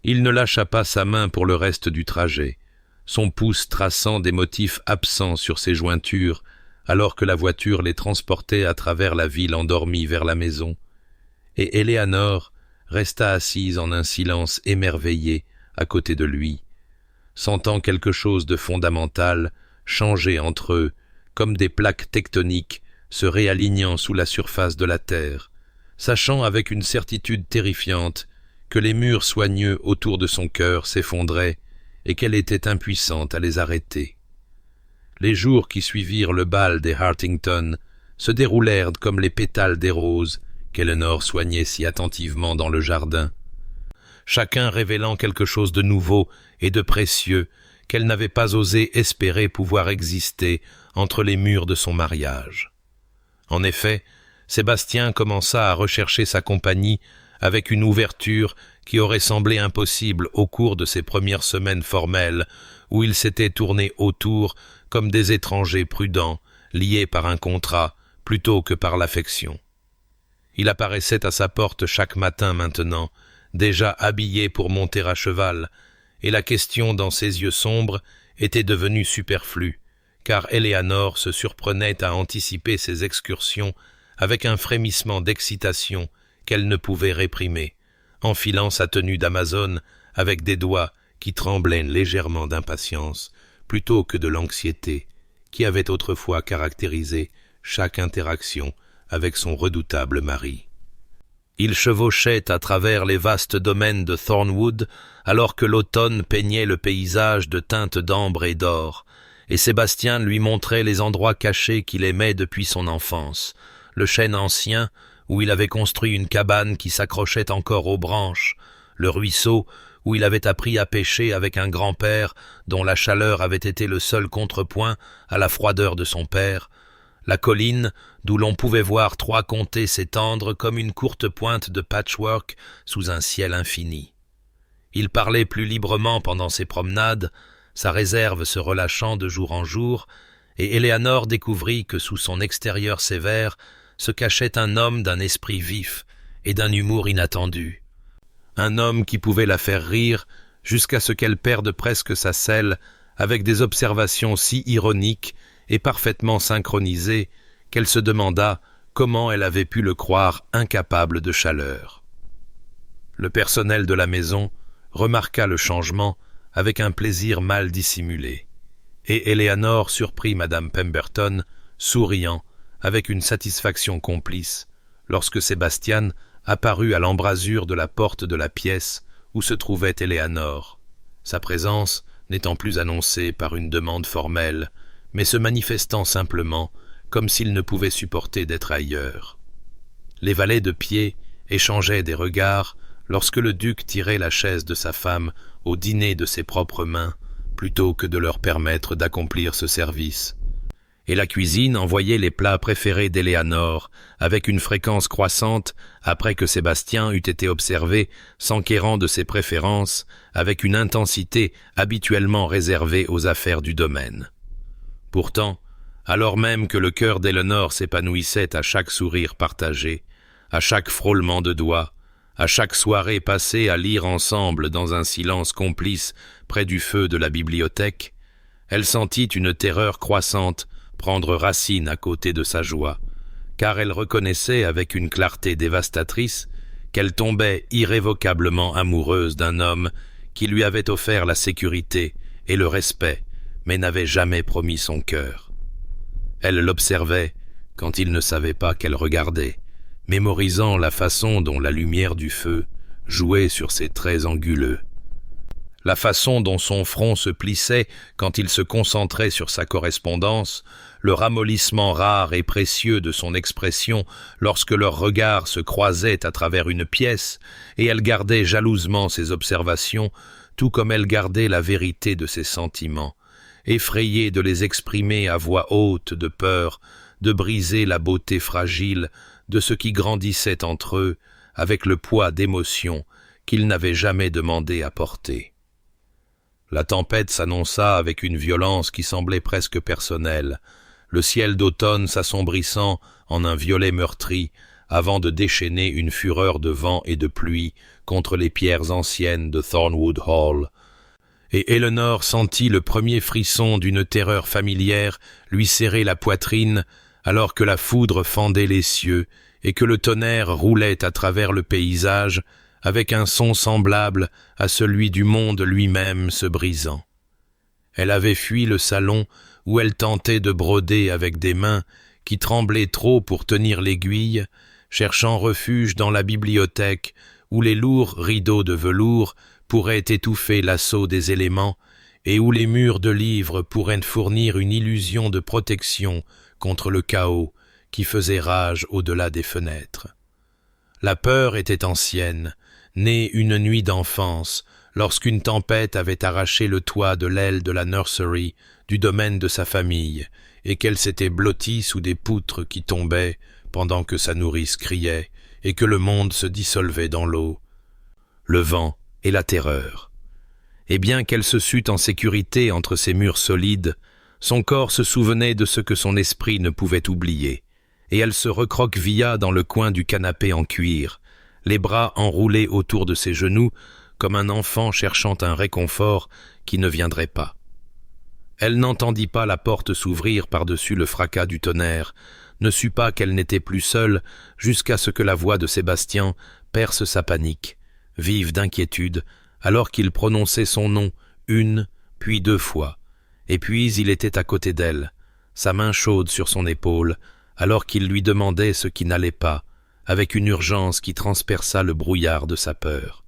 Il ne lâcha pas sa main pour le reste du trajet, son pouce traçant des motifs absents sur ses jointures, alors que la voiture les transportait à travers la ville endormie vers la maison, et Éléanore resta assise en un silence émerveillé à côté de lui, sentant quelque chose de fondamental changer entre eux, comme des plaques tectoniques se réalignant sous la surface de la terre, sachant avec une certitude terrifiante que les murs soigneux autour de son cœur s'effondraient et qu'elle était impuissante à les arrêter. Les jours qui suivirent le bal des Hartington se déroulèrent comme les pétales des roses qu'Eleanor soignait si attentivement dans le jardin, chacun révélant quelque chose de nouveau et de précieux qu'elle n'avait pas osé espérer pouvoir exister entre les murs de son mariage. En effet, Sébastien commença à rechercher sa compagnie avec une ouverture qui aurait semblé impossible au cours de ces premières semaines formelles où ils s'étaient tournés autour comme des étrangers prudents, liés par un contrat plutôt que par l'affection. Il apparaissait à sa porte chaque matin maintenant, déjà habillé pour monter à cheval, et la question dans ses yeux sombres était devenue superflue, car Éléanore se surprenait à anticiper ses excursions avec un frémissement d'excitation qu'elle ne pouvait réprimer, enfilant sa tenue d'Amazone avec des doigts qui tremblaient légèrement d'impatience plutôt que de l'anxiété qui avait autrefois caractérisé chaque interaction avec son redoutable mari. Il chevauchait à travers les vastes domaines de Thornwood alors que l'automne peignait le paysage de teintes d'ambre et d'or, et Sébastien lui montrait les endroits cachés qu'il aimait depuis son enfance, le chêne ancien où il avait construit une cabane qui s'accrochait encore aux branches, le ruisseau où il avait appris à pêcher avec un grand-père dont la chaleur avait été le seul contrepoint à la froideur de son père, la colline d'où l'on pouvait voir 3 comtés s'étendre comme une courte pointe de patchwork sous un ciel infini. Il parlait plus librement pendant ses promenades, sa réserve se relâchant de jour en jour, et Éléanore découvrit que sous son extérieur sévère se cachait un homme d'un esprit vif et d'un humour inattendu. Un homme qui pouvait la faire rire jusqu'à ce qu'elle perde presque sa selle avec des observations si ironiques et parfaitement synchronisées qu'elle se demanda comment elle avait pu le croire incapable de chaleur. Le personnel de la maison remarqua le changement avec un plaisir mal dissimulé, et Éléanore surprit madame Pemberton, souriant, avec une satisfaction complice, lorsque Sébastien apparut à l'embrasure de la porte de la pièce où se trouvait Éléanore, sa présence n'étant plus annoncée par une demande formelle, mais se manifestant simplement comme s'il ne pouvait supporter d'être ailleurs. Les valets de pied échangeaient des regards lorsque le duc tirait la chaise de sa femme au dîner de ses propres mains, plutôt que de leur permettre d'accomplir ce service. Et la cuisine envoyait les plats préférés d'Éléanore, avec une fréquence croissante, après que Sébastien eût été observé s'enquérant de ses préférences, avec une intensité habituellement réservée aux affaires du domaine. Pourtant, alors même que le cœur d'Éléanore s'épanouissait à chaque sourire partagé, à chaque frôlement de doigts, à chaque soirée passée à lire ensemble dans un silence complice près du feu de la bibliothèque, Elle sentit une terreur croissante prendre racine à côté de sa joie, car elle reconnaissait avec une clarté dévastatrice qu'elle tombait irrévocablement amoureuse d'un homme qui lui avait offert la sécurité et le respect, mais n'avait jamais promis son cœur. Elle l'observait quand il ne savait pas qu'elle regardait, mémorisant la façon dont la lumière du feu jouait sur ses traits anguleux, la façon dont son front se plissait quand il se concentrait sur sa correspondance, le ramollissement rare et précieux de son expression lorsque leurs regards se croisaient à travers une pièce, et elle gardait jalousement ses observations, tout comme elle gardait la vérité de ses sentiments, effrayée de les exprimer à voix haute de peur, de briser la beauté fragile de ce qui grandissait entre eux avec le poids d'émotions qu'ils n'avaient jamais demandé à porter. La tempête s'annonça avec une violence qui semblait presque personnelle, le ciel d'automne s'assombrissant en un violet meurtri avant de déchaîner une fureur de vent et de pluie contre les pierres anciennes de Thornwood Hall. Et Eleanor sentit le premier frisson d'une terreur familière lui serrer la poitrine alors que la foudre fendait les cieux et que le tonnerre roulait à travers le paysage avec un son semblable à celui du monde lui-même se brisant. Elle avait fui le salon où elle tentait de broder avec des mains qui tremblaient trop pour tenir l'aiguille, cherchant refuge dans la bibliothèque où les lourds rideaux de velours pourraient étouffer l'assaut des éléments et où les murs de livres pourraient fournir une illusion de protection contre le chaos qui faisait rage au-delà des fenêtres. La peur était ancienne, née une nuit d'enfance, lorsqu'une tempête avait arraché le toit de l'aile de la nursery du domaine de sa famille, et qu'elle s'était blottie sous des poutres qui tombaient pendant que sa nourrice criait, et que le monde se dissolvait dans l'eau. Le vent et la terreur. Et bien qu'elle se sût en sécurité entre ces murs solides, son corps se souvenait de ce que son esprit ne pouvait oublier, et elle se recroquevilla dans le coin du canapé en cuir, les bras enroulés autour de ses genoux, comme un enfant cherchant un réconfort qui ne viendrait pas. Elle n'entendit pas la porte s'ouvrir par-dessus le fracas du tonnerre, ne sut pas qu'elle n'était plus seule jusqu'à ce que la voix de Sébastien perce sa panique, vive d'inquiétude, alors qu'il prononçait son nom une, puis deux fois, et puis il était à côté d'elle, sa main chaude sur son épaule, alors qu'il lui demandait ce qui n'allait pas, avec une urgence qui transperça le brouillard de sa peur.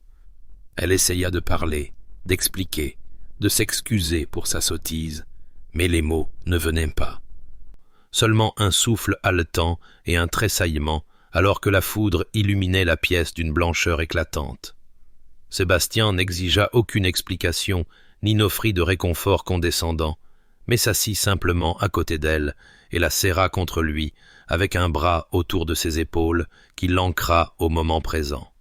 Elle essaya de parler, d'expliquer, de s'excuser pour sa sottise, mais les mots ne venaient pas. Seulement un souffle haletant et un tressaillement, alors que la foudre illuminait la pièce d'une blancheur éclatante. Sébastien n'exigea aucune explication, ni n'offrit de réconfort condescendant, mais s'assit simplement à côté d'elle et la serra contre lui, avec un bras autour de ses épaules qui l'ancra au moment présent.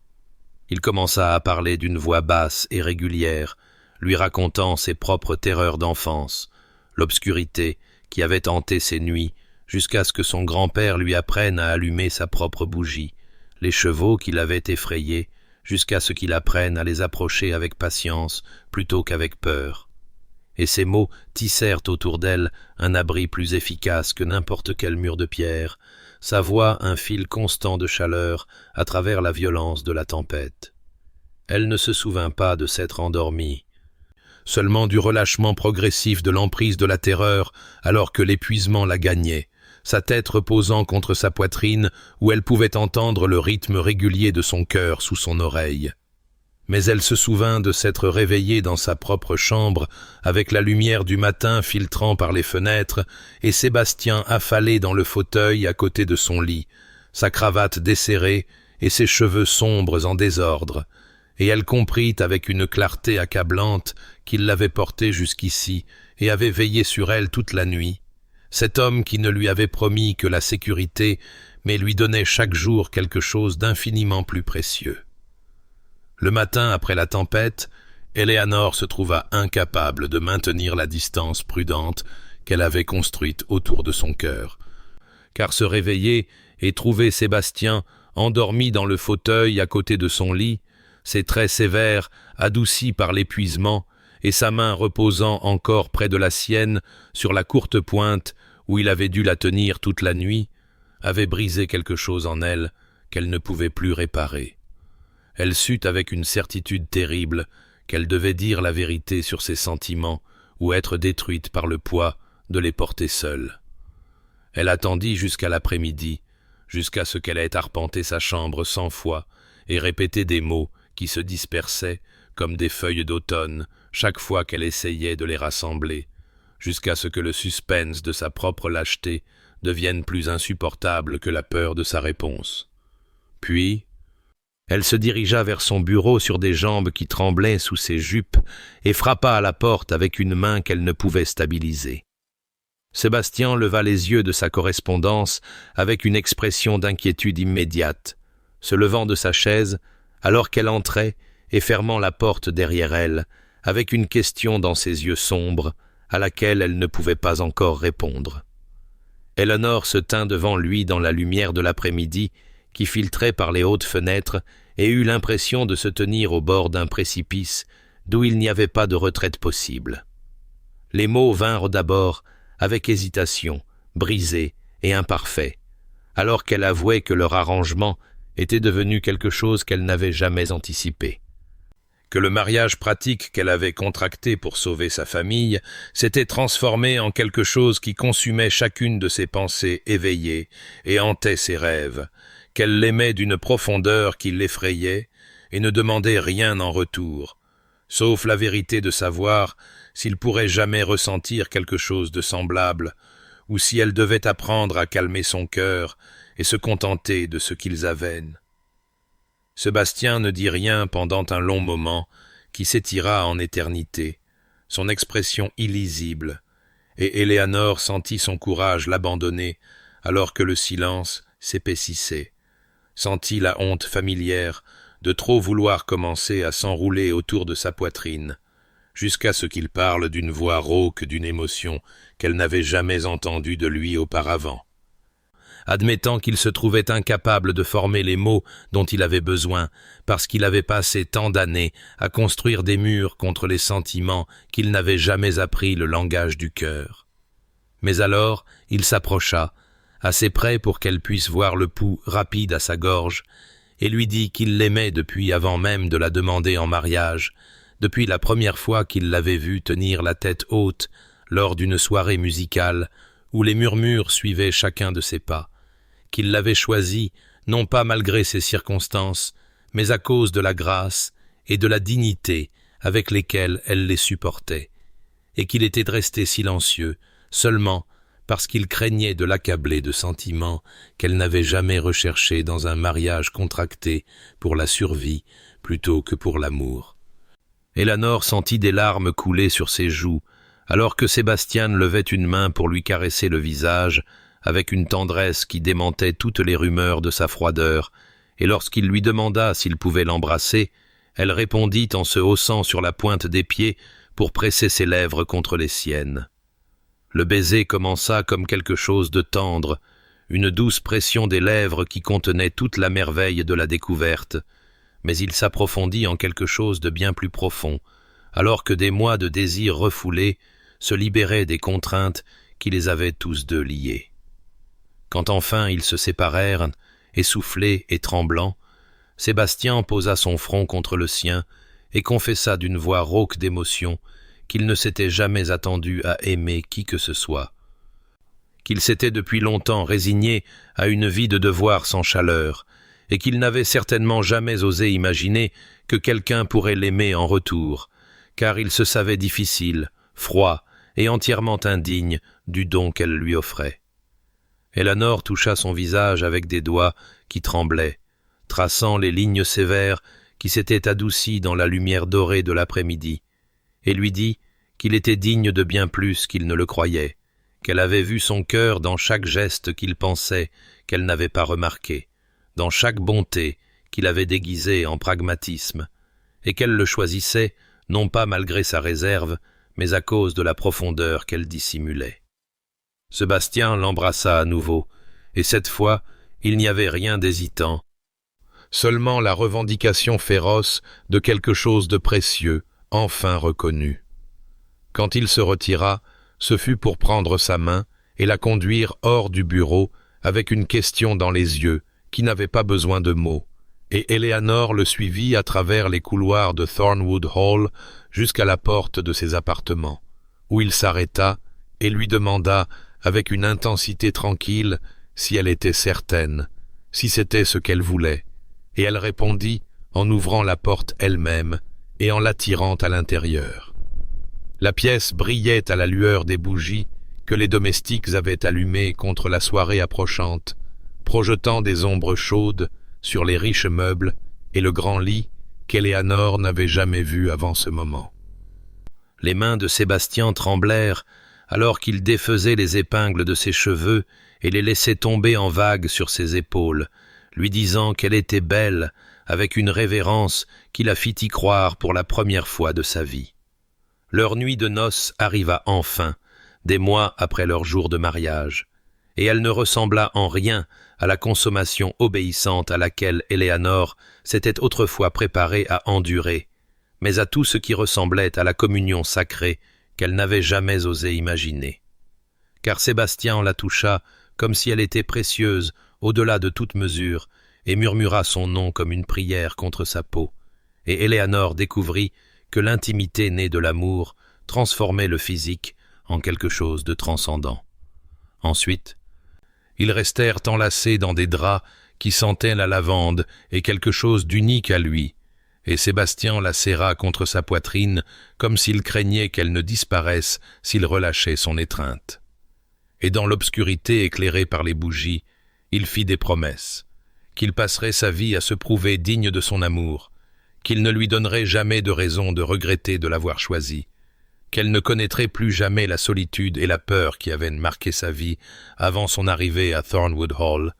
Il commença à parler d'une voix basse et régulière, lui racontant ses propres terreurs d'enfance, l'obscurité qui avait hanté ses nuits, jusqu'à ce que son grand-père lui apprenne à allumer sa propre bougie, les chevaux qui l'avaient effrayé, jusqu'à ce qu'il apprenne à les approcher avec patience plutôt qu'avec peur. Et ces mots tissèrent autour d'elle un abri plus efficace que n'importe quel mur de pierre, sa voix un fil constant de chaleur à travers la violence de la tempête. Elle ne se souvint pas de s'être endormie, seulement du relâchement progressif de l'emprise de la terreur alors que l'épuisement la gagnait, sa tête reposant contre sa poitrine où elle pouvait entendre le rythme régulier de son cœur sous son oreille. Mais elle se souvint de s'être réveillée dans sa propre chambre avec la lumière du matin filtrant par les fenêtres et Sébastien affalé dans le fauteuil à côté de son lit, sa cravate desserrée et ses cheveux sombres en désordre, et elle comprit avec une clarté accablante qu'il l'avait portée jusqu'ici et avait veillé sur elle toute la nuit, cet homme qui ne lui avait promis que la sécurité, mais lui donnait chaque jour quelque chose d'infiniment plus précieux. Le matin après la tempête, Eleanor se trouva incapable de maintenir la distance prudente qu'elle avait construite autour de son cœur, car se réveiller et trouver Sébastien endormi dans le fauteuil à côté de son lit, ses traits sévères, adoucis par l'épuisement, et sa main reposant encore près de la sienne sur la courte pointe où il avait dû la tenir toute la nuit, avait brisé quelque chose en elle qu'elle ne pouvait plus réparer. Elle sut avec une certitude terrible qu'elle devait dire la vérité sur ses sentiments ou être détruite par le poids de les porter seule. Elle attendit jusqu'à l'après-midi, jusqu'à ce qu'elle ait arpenté sa chambre 100 fois et répété des mots qui se dispersaient comme des feuilles d'automne chaque fois qu'elle essayait de les rassembler, jusqu'à ce que le suspense de sa propre lâcheté devienne plus insupportable que la peur de sa réponse. Puis, elle se dirigea vers son bureau sur des jambes qui tremblaient sous ses jupes et frappa à la porte avec une main qu'elle ne pouvait stabiliser. Sébastien leva les yeux de sa correspondance avec une expression d'inquiétude immédiate, se levant de sa chaise alors qu'elle entrait et fermant la porte derrière elle, avec une question dans ses yeux sombres à laquelle elle ne pouvait pas encore répondre. Eleanor se tint devant lui dans la lumière de l'après-midi qui filtrait par les hautes fenêtres et eut l'impression de se tenir au bord d'un précipice d'où il n'y avait pas de retraite possible. Les mots vinrent d'abord avec hésitation, brisés et imparfaits, alors qu'elle avouait que leur arrangement était devenu quelque chose qu'elle n'avait jamais anticipé. Que le mariage pratique qu'elle avait contracté pour sauver sa famille s'était transformé en quelque chose qui consumait chacune de ses pensées éveillées et hantait ses rêves, qu'elle l'aimait d'une profondeur qui l'effrayait et ne demandait rien en retour, sauf la vérité de savoir s'il pourrait jamais ressentir quelque chose de semblable, ou si elle devait apprendre à calmer son cœur et se contenter de ce qu'ils avaient. Sébastien ne dit rien pendant un long moment qui s'étira en éternité, son expression illisible, et Éléanore sentit son courage l'abandonner alors que le silence s'épaississait, sentit la honte familière de trop vouloir commencer à s'enrouler autour de sa poitrine, jusqu'à ce qu'il parle d'une voix rauque d'une émotion qu'elle n'avait jamais entendue de lui auparavant. Admettant qu'il se trouvait incapable de former les mots dont il avait besoin, parce qu'il avait passé tant d'années à construire des murs contre les sentiments qu'il n'avait jamais appris le langage du cœur. Mais alors, il s'approcha, assez près pour qu'elle puisse voir le pouls rapide à sa gorge, et lui dit qu'il l'aimait depuis avant même de la demander en mariage, depuis la première fois qu'il l'avait vue tenir la tête haute lors d'une soirée musicale où les murmures suivaient chacun de ses pas, qu'il l'avait choisie, non pas malgré ses circonstances, mais à cause de la grâce et de la dignité avec lesquelles elle les supportait, et qu'il était resté silencieux, seulement parce qu'il craignait de l'accabler de sentiments qu'elle n'avait jamais recherchés dans un mariage contracté pour la survie plutôt que pour l'amour. Éléanore sentit des larmes couler sur ses joues, alors que Sébastien levait une main pour lui caresser le visage, avec une tendresse qui démentait toutes les rumeurs de sa froideur, et lorsqu'il lui demanda s'il pouvait l'embrasser, elle répondit en se haussant sur la pointe des pieds pour presser ses lèvres contre les siennes. Le baiser commença comme quelque chose de tendre, une douce pression des lèvres qui contenait toute la merveille de la découverte, mais il s'approfondit en quelque chose de bien plus profond, alors que des mois de désir refoulés se libéraient des contraintes qui les avaient tous deux liés. Quand enfin ils se séparèrent, essoufflés et tremblants, Sébastien posa son front contre le sien et confessa d'une voix rauque d'émotion qu'il ne s'était jamais attendu à aimer qui que ce soit, qu'il s'était depuis longtemps résigné à une vie de devoir sans chaleur, et qu'il n'avait certainement jamais osé imaginer que quelqu'un pourrait l'aimer en retour, car il se savait difficile, froid et entièrement indigne du don qu'elle lui offrait. Éléanore toucha son visage avec des doigts qui tremblaient, traçant les lignes sévères qui s'étaient adoucies dans la lumière dorée de l'après-midi, et lui dit qu'il était digne de bien plus qu'il ne le croyait, qu'elle avait vu son cœur dans chaque geste qu'il pensait qu'elle n'avait pas remarqué, dans chaque bonté qu'il avait déguisée en pragmatisme, et qu'elle le choisissait non pas malgré sa réserve, mais à cause de la profondeur qu'elle dissimulait. Sébastien l'embrassa à nouveau, et cette fois, il n'y avait rien d'hésitant, seulement la revendication féroce de quelque chose de précieux, enfin reconnu. Quand il se retira, ce fut pour prendre sa main et la conduire hors du bureau avec une question dans les yeux qui n'avait pas besoin de mots. Et Eleanor le suivit à travers les couloirs de Thornwood Hall jusqu'à la porte de ses appartements, où il s'arrêta et lui demanda, avec une intensité tranquille, si elle était certaine, si c'était ce qu'elle voulait, et elle répondit en ouvrant la porte elle-même et en l'attirant à l'intérieur. La pièce brillait à la lueur des bougies que les domestiques avaient allumées contre la soirée approchante, projetant des ombres chaudes sur les riches meubles et le grand lit qu'Eleanor n'avait jamais vu avant ce moment. Les mains de Sébastien tremblèrent alors qu'il défaisait les épingles de ses cheveux et les laissait tomber en vagues sur ses épaules, lui disant qu'elle était belle avec une révérence qui la fit y croire pour la première fois de sa vie. Leur nuit de noces arriva enfin, des mois après leur jour de mariage, et elle ne ressembla en rien à la consommation obéissante à laquelle Eleanor s'était autrefois préparée à endurer, mais à tout ce qui ressemblait à la communion sacrée qu'elle n'avait jamais osé imaginer. Car Sébastien la toucha comme si elle était précieuse au-delà de toute mesure, et murmura son nom comme une prière contre sa peau, et Eleanor découvrit que l'intimité née de l'amour transformait le physique en quelque chose de transcendant. Ensuite, ils restèrent enlacés dans des draps qui sentaient la lavande et quelque chose d'unique à lui, et Sébastien la serra contre sa poitrine comme s'il craignait qu'elle ne disparaisse s'il relâchait son étreinte. Et dans l'obscurité éclairée par les bougies, il fit des promesses, qu'il passerait sa vie à se prouver digne de son amour, qu'il ne lui donnerait jamais de raison de regretter de l'avoir choisi, qu'elle ne connaîtrait plus jamais la solitude et la peur qui avaient marqué sa vie avant son arrivée à Thornwood Hall.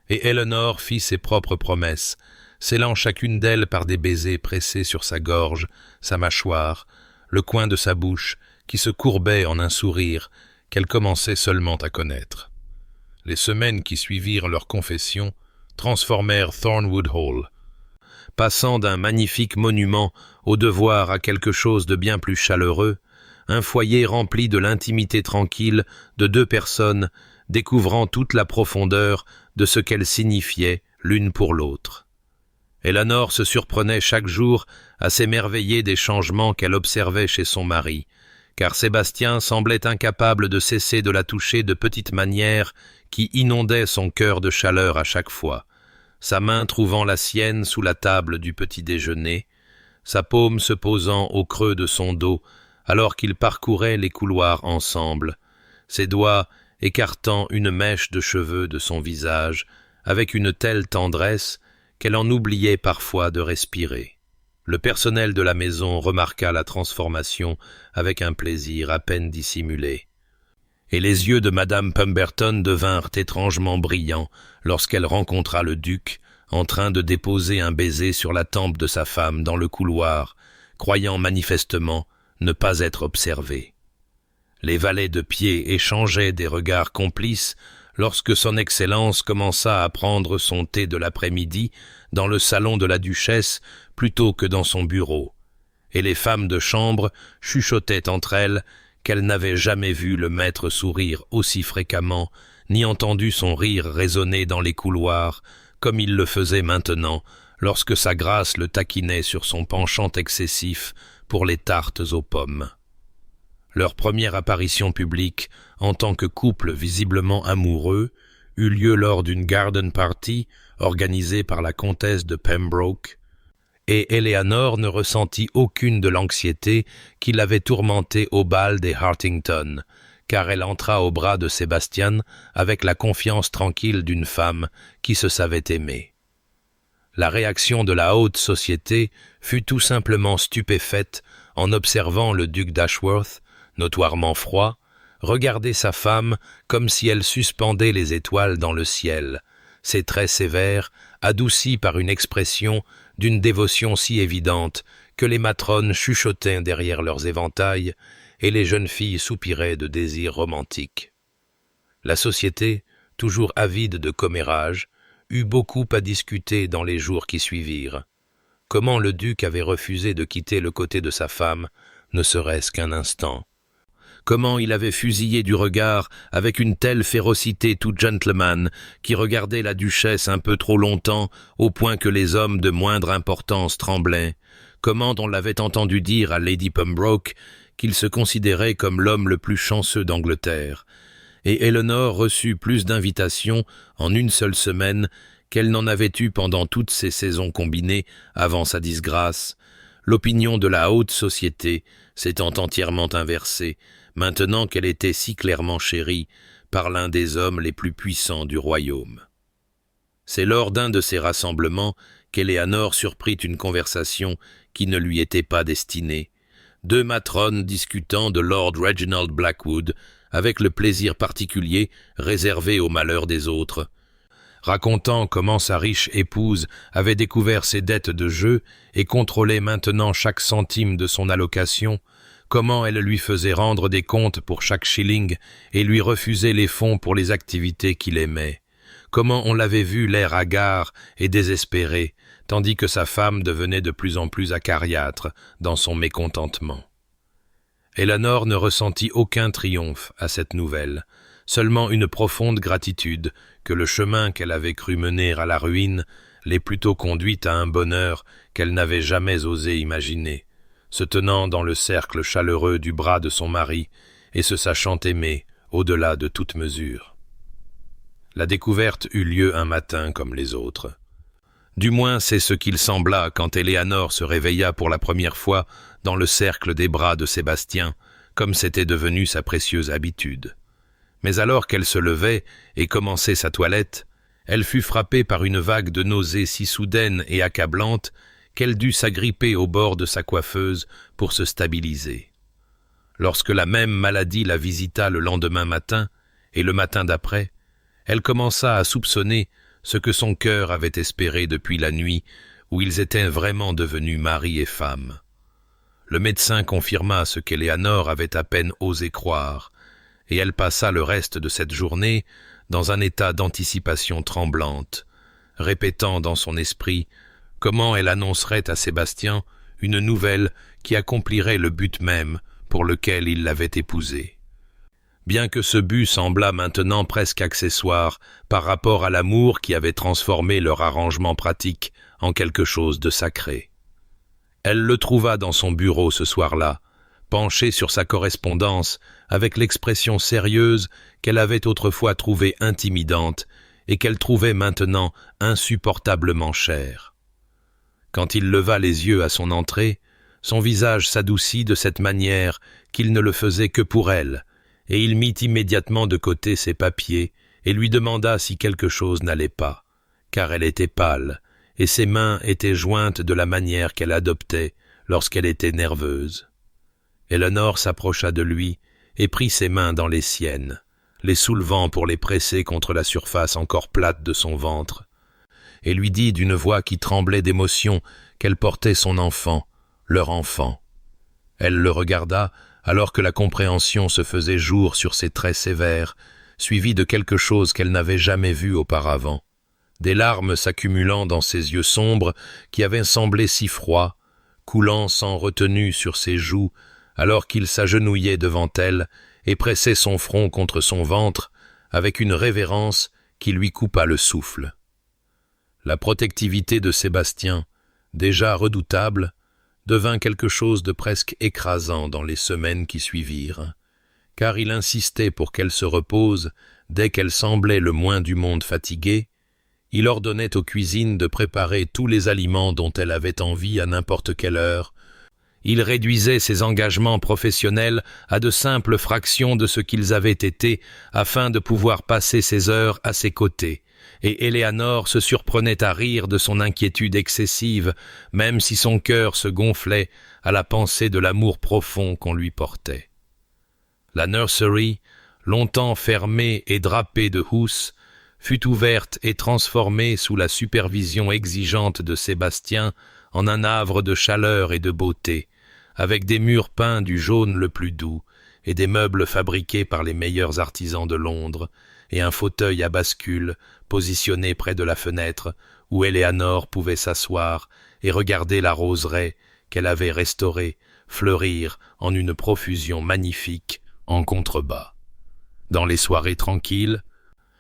Et Eleanor fit ses propres promesses, scellant chacune d'elles par des baisers pressés sur sa gorge, sa mâchoire, le coin de sa bouche, qui se courbait en un sourire qu'elle commençait seulement à connaître. Les semaines qui suivirent leur confession transformèrent Thornwood Hall, passant d'un magnifique monument au devoir à quelque chose de bien plus chaleureux, un foyer rempli de l'intimité tranquille de deux personnes découvrant toute la profondeur de ce qu'elles signifiaient l'une pour l'autre. Eleanor se surprenait chaque jour à s'émerveiller des changements qu'elle observait chez son mari, car Sébastien semblait incapable de cesser de la toucher de petites manières qui inondaient son cœur de chaleur à chaque fois, sa main trouvant la sienne sous la table du petit déjeuner, sa paume se posant au creux de son dos alors qu'ils parcouraient les couloirs ensemble, ses doigts écartant une mèche de cheveux de son visage avec une telle tendresse qu'elle en oubliait parfois de respirer. Le personnel de la maison remarqua la transformation avec un plaisir à peine dissimulé. Et les yeux de Madame Pemberton devinrent étrangement brillants lorsqu'elle rencontra le duc en train de déposer un baiser sur la tempe de sa femme dans le couloir, croyant manifestement ne pas être observé. Les valets de pied échangeaient des regards complices lorsque son Excellence commença à prendre son thé de l'après-midi dans le salon de la duchesse plutôt que dans son bureau, et les femmes de chambre chuchotaient entre elles qu'elles n'avaient jamais vu le maître sourire aussi fréquemment, ni entendu son rire résonner dans les couloirs, comme il le faisait maintenant, lorsque sa grâce le taquinait sur son penchant excessif pour les tartes aux pommes. Leur première apparition publique, en tant que couple visiblement amoureux, eut lieu lors d'une garden party organisée par la comtesse de Pembroke, et Eleanor ne ressentit aucune de l'anxiété qui l'avait tourmentée au bal des Hartington, car elle entra au bras de Sébastien avec la confiance tranquille d'une femme qui se savait aimer. La réaction de la haute société fut tout simplement stupéfaite en observant le duc d'Ashworth, notoirement froid, regarder sa femme comme si elle suspendait les étoiles dans le ciel, ses traits sévères, adoucis par une expression d'une dévotion si évidente que les matrones chuchotaient derrière leurs éventails et les jeunes filles soupiraient de désirs romantiques. La société, toujours avide de commérages, eut beaucoup à discuter dans les jours qui suivirent. Comment le duc avait refusé de quitter le côté de sa femme, ne serait-ce qu'un instant. Comment il avait fusillé du regard avec une telle férocité tout gentleman, qui regardait la duchesse un peu trop longtemps, au point que les hommes de moindre importance tremblaient. Comment on l'avait entendu dire à Lady Pembroke qu'il se considérait comme l'homme le plus chanceux d'Angleterre. Et Elinor reçut plus d'invitations en une seule semaine qu'elle n'en avait eu pendant toutes ses saisons combinées avant sa disgrâce. L'opinion de la haute société s'étant entièrement inversée, maintenant qu'elle était si clairement chérie par l'un des hommes les plus puissants du royaume. C'est lors d'un de ces rassemblements qu'Éléanore surprit une conversation qui ne lui était pas destinée, deux matrones discutant de Lord Reginald Blackwood avec le plaisir particulier réservé au malheur des autres, racontant comment sa riche épouse avait découvert ses dettes de jeu et contrôlait maintenant chaque centime de son allocation, comment elle lui faisait rendre des comptes pour chaque shilling et lui refusait les fonds pour les activités qu'il aimait, comment on l'avait vu l'air hagard et désespéré, tandis que sa femme devenait de plus en plus acariâtre dans son mécontentement. Elinor ne ressentit aucun triomphe à cette nouvelle, seulement une profonde gratitude que le chemin qu'elle avait cru mener à la ruine l'ait plutôt conduite à un bonheur qu'elle n'avait jamais osé imaginer, se tenant dans le cercle chaleureux du bras de son mari et se sachant aimer au-delà de toute mesure. La découverte eut lieu un matin comme les autres. Du moins c'est ce qu'il sembla quand Éléanore se réveilla pour la première fois dans le cercle des bras de Sébastien, comme c'était devenu sa précieuse habitude. Mais alors qu'elle se levait et commençait sa toilette, elle fut frappée par une vague de nausée si soudaine et accablante qu'elle dut s'agripper au bord de sa coiffeuse pour se stabiliser. Lorsque la même maladie la visita le lendemain matin et le matin d'après, elle commença à soupçonner ce que son cœur avait espéré depuis la nuit où ils étaient vraiment devenus mari et femme. Le médecin confirma ce qu'Éléanore avait à peine osé croire, et elle passa le reste de cette journée dans un état d'anticipation tremblante, répétant dans son esprit comment elle annoncerait à Sébastien une nouvelle qui accomplirait le but même pour lequel il l'avait épousée. Bien que ce but semblât maintenant presque accessoire par rapport à l'amour qui avait transformé leur arrangement pratique en quelque chose de sacré. Elle le trouva dans son bureau ce soir-là, penché sur sa correspondance avec l'expression sérieuse qu'elle avait autrefois trouvée intimidante et qu'elle trouvait maintenant insupportablement chère. Quand il leva les yeux à son entrée, son visage s'adoucit de cette manière qu'il ne le faisait que pour elle, et il mit immédiatement de côté ses papiers et lui demanda si quelque chose n'allait pas, car elle était pâle, et ses mains étaient jointes de la manière qu'elle adoptait lorsqu'elle était nerveuse. Elinor s'approcha de lui et prit ses mains dans les siennes, les soulevant pour les presser contre la surface encore plate de son ventre, et lui dit d'une voix qui tremblait d'émotion qu'elle portait son enfant, leur enfant. Elle le regarda alors que la compréhension se faisait jour sur ses traits sévères, suivie de quelque chose qu'elle n'avait jamais vu auparavant, des larmes s'accumulant dans ses yeux sombres qui avaient semblé si froids, coulant sans retenue sur ses joues, alors qu'il s'agenouillait devant elle et pressait son front contre son ventre avec une révérence qui lui coupa le souffle. La protectivité de Sébastien, déjà redoutable, devint quelque chose de presque écrasant dans les semaines qui suivirent, car il insistait pour qu'elle se repose dès qu'elle semblait le moins du monde fatiguée. Il ordonnait aux cuisines de préparer tous les aliments dont elle avait envie à n'importe quelle heure. Il réduisait ses engagements professionnels à de simples fractions de ce qu'ils avaient été afin de pouvoir passer ses heures à ses côtés, et Éléanore se surprenait à rire de son inquiétude excessive, même si son cœur se gonflait à la pensée de l'amour profond qu'on lui portait. La nursery, longtemps fermée et drapée de housses, fut ouverte et transformée sous la supervision exigeante de Sébastien en un havre de chaleur et de beauté, avec des murs peints du jaune le plus doux et des meubles fabriqués par les meilleurs artisans de Londres, et un fauteuil à bascule positionné près de la fenêtre où Éléanore pouvait s'asseoir et regarder la roseraie qu'elle avait restaurée fleurir en une profusion magnifique en contrebas. Dans les soirées tranquilles,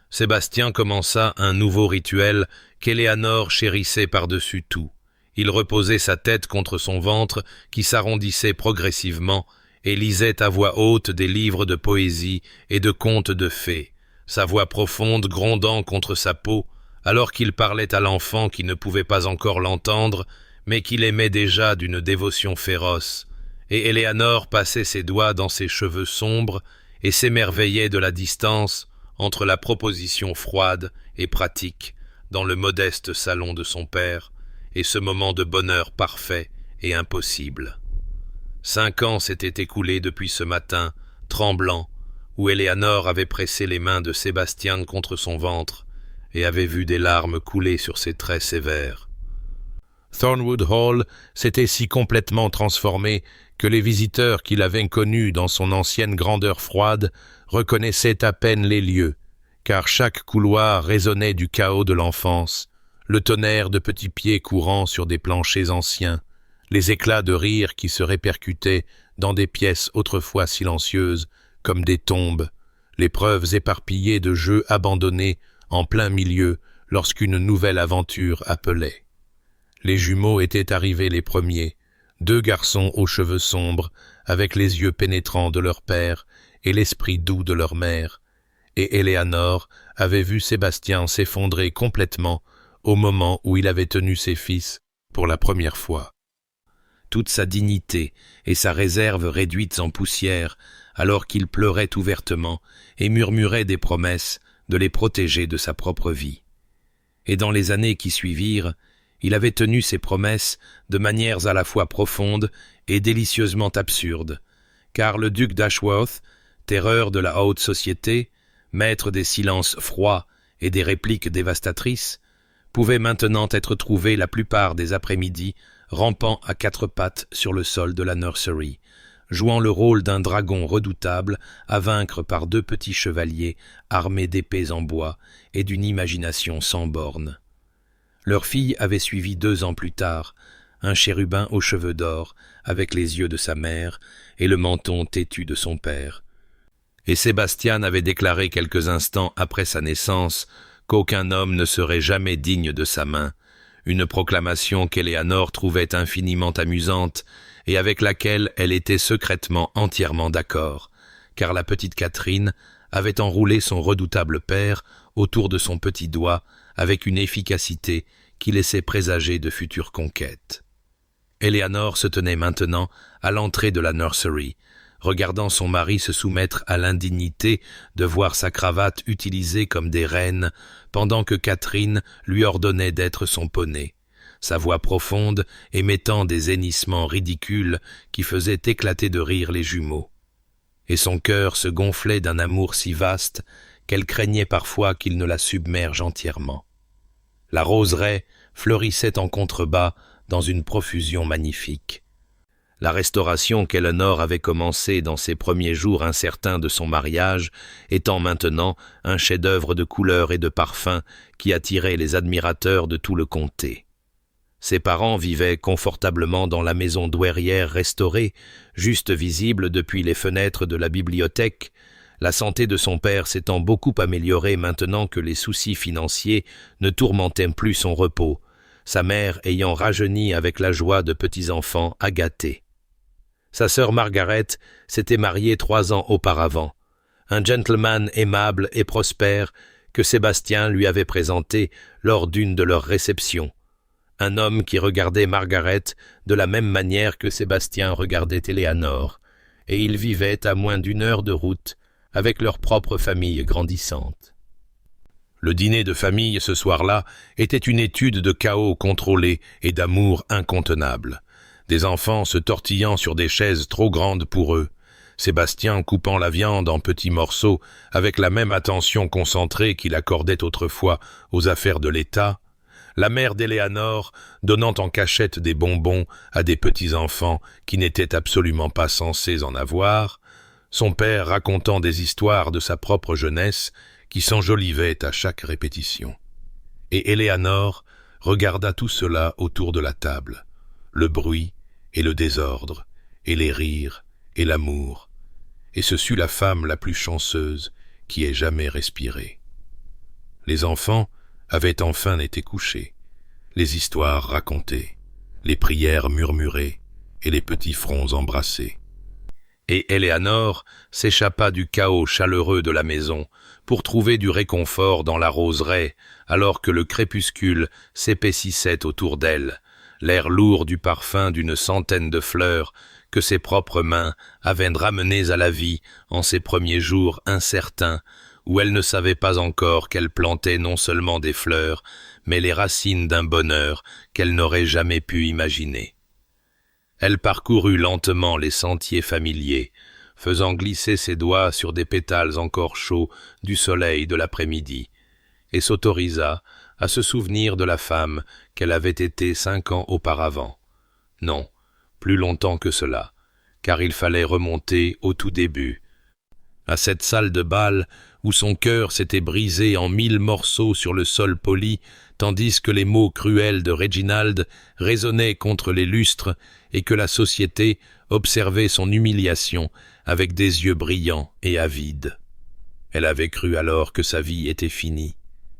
Sébastien commença un nouveau rituel qu'Éléanore chérissait par-dessus tout. Il reposait sa tête contre son ventre qui s'arrondissait progressivement et lisait à voix haute des livres de poésie et de contes de fées, sa voix profonde grondant contre sa peau, alors qu'il parlait à l'enfant qui ne pouvait pas encore l'entendre, mais qu'il aimait déjà d'une dévotion féroce, et Éléanore passait ses doigts dans ses cheveux sombres et s'émerveillait de la distance entre la proposition froide et pratique dans le modeste salon de son père et ce moment de bonheur parfait et impossible. 5 ans s'étaient écoulés depuis ce matin, tremblant, où Éléanore avait pressé les mains de Sébastien contre son ventre et avait vu des larmes couler sur ses traits sévères. Thornwood Hall s'était si complètement transformé que les visiteurs qui l'avaient connu dans son ancienne grandeur froide reconnaissaient à peine les lieux, car chaque couloir résonnait du chaos de l'enfance, le tonnerre de petits pieds courant sur des planchers anciens, les éclats de rire qui se répercutaient dans des pièces autrefois silencieuses comme des tombes, les preuves éparpillées de jeux abandonnés en plein milieu lorsqu'une nouvelle aventure appelait. Les jumeaux étaient arrivés les premiers, 2 garçons aux cheveux sombres, avec les yeux pénétrants de leur père et l'esprit doux de leur mère, et Éléanore avait vu Sébastien s'effondrer complètement au moment où il avait tenu ses fils pour la première fois. Toute sa dignité et sa réserve réduites en poussière, alors qu'il pleurait ouvertement et murmurait des promesses de les protéger de sa propre vie. Et dans les années qui suivirent, il avait tenu ses promesses de manières à la fois profondes et délicieusement absurdes, car le duc d'Ashworth, terreur de la haute société, maître des silences froids et des répliques dévastatrices, pouvait maintenant être trouvé la plupart des après-midi rampant à 4 pattes sur le sol de la nursery, jouant le rôle d'un dragon redoutable à vaincre par 2 petits chevaliers armés d'épées en bois et d'une imagination sans bornes. Leur fille avait suivi 2 ans plus tard, un chérubin aux cheveux d'or, avec les yeux de sa mère et le menton têtu de son père. Et Sébastien avait déclaré quelques instants après sa naissance qu'aucun homme ne serait jamais digne de sa main, une proclamation qu'Éléanore trouvait infiniment amusante et avec laquelle elle était secrètement entièrement d'accord, car la petite Catherine avait enroulé son redoutable père autour de son petit doigt avec une efficacité qui laissait présager de futures conquêtes. Éléanore se tenait maintenant à l'entrée de la nursery, regardant son mari se soumettre à l'indignité de voir sa cravate utilisée comme des rênes, pendant que Catherine lui ordonnait d'être son poney, sa voix profonde émettant des hennissements ridicules qui faisaient éclater de rire les jumeaux. Et son cœur se gonflait d'un amour si vaste qu'elle craignait parfois qu'il ne la submerge entièrement. La roseraie fleurissait en contrebas dans une profusion magnifique. La restauration qu'Éléanore avait commencée dans ses premiers jours incertains de son mariage étant maintenant un chef-d'œuvre de couleurs et de parfums qui attirait les admirateurs de tout le comté. Ses parents vivaient confortablement dans la maison douairière restaurée, juste visible depuis les fenêtres de la bibliothèque, la santé de son père s'étant beaucoup améliorée maintenant que les soucis financiers ne tourmentaient plus son repos, sa mère ayant rajeuni avec la joie de petits-enfants à gâter. Sa sœur Margaret s'était mariée 3 ans auparavant, un gentleman aimable et prospère que Sébastien lui avait présenté lors d'une de leurs réceptions, un homme qui regardait Margaret de la même manière que Sébastien regardait Éléanore, et ils vivaient à moins d'1 heure de route avec leur propre famille grandissante. Le dîner de famille ce soir-là était une étude de chaos contrôlé et d'amour incontenable. Des enfants se tortillant sur des chaises trop grandes pour eux, Sébastien coupant la viande en petits morceaux avec la même attention concentrée qu'il accordait autrefois aux affaires de l'État, la mère d'Éléanore donnant en cachette des bonbons à des petits-enfants qui n'étaient absolument pas censés en avoir, son père racontant des histoires de sa propre jeunesse qui s'enjolivaient à chaque répétition. Et Éléanore regarda tout cela autour de la table, le bruit et le désordre, et les rires, et l'amour, et ce fut la femme la plus chanceuse qui ait jamais respiré. Les enfants avaient enfin été couchés, les histoires racontées, les prières murmurées et les petits fronts embrassés. Et Éléanore s'échappa du chaos chaleureux de la maison pour trouver du réconfort dans la roseraie, alors que le crépuscule s'épaississait autour d'elle, l'air lourd du parfum d'une centaine de fleurs que ses propres mains avaient ramenées à la vie en ces premiers jours incertains où elle ne savait pas encore qu'elle plantait non seulement des fleurs, mais les racines d'un bonheur qu'elle n'aurait jamais pu imaginer. Elle parcourut lentement les sentiers familiers, faisant glisser ses doigts sur des pétales encore chauds du soleil de l'après-midi, et s'autorisa à se souvenir de la femme qu'elle avait été 5 ans auparavant. Non, plus longtemps que cela, car il fallait remonter au tout début, à cette salle de bal où son cœur s'était brisé en 1000 morceaux sur le sol poli, tandis que les mots cruels de Reginald résonnaient contre les lustres et que la société observait son humiliation avec des yeux brillants et avides. Elle avait cru alors que sa vie était finie,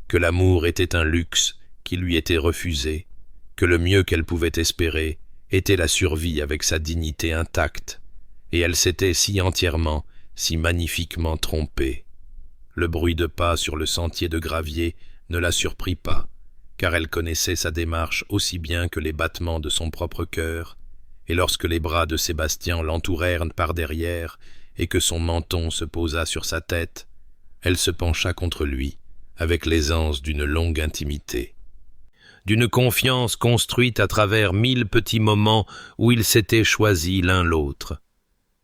que l'amour était un luxe qui lui était refusé, que le mieux qu'elle pouvait espérer était la survie avec sa dignité intacte, et elle s'était si entièrement, si magnifiquement trompée. Le bruit de pas sur le sentier de gravier ne la surprit pas, car elle connaissait sa démarche aussi bien que les battements de son propre cœur, et lorsque les bras de Sébastien l'entourèrent par derrière et que son menton se posa sur sa tête, elle se pencha contre lui avec l'aisance d'une longue intimité, d'une confiance construite à travers 1000 petits moments où ils s'étaient choisis l'un l'autre.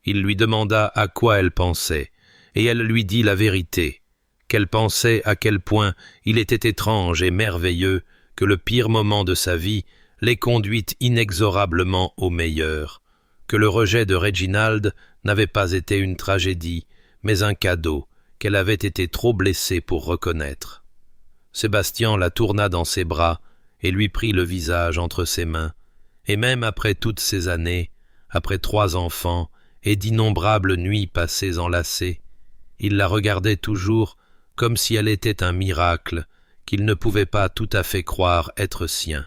Il lui demanda à quoi elle pensait, et elle lui dit la vérité, qu'elle pensait à quel point il était étrange et merveilleux que le pire moment de sa vie l'ait conduite inexorablement au meilleur, que le rejet de Reginald n'avait pas été une tragédie, mais un cadeau qu'elle avait été trop blessée pour reconnaître. Sébastien la tourna dans ses bras et lui prit le visage entre ses mains, et même après toutes ces années, après 3 enfants et d'innombrables nuits passées enlacées, il la regardait toujours comme si elle était un miracle qu'il ne pouvait pas tout à fait croire être sien.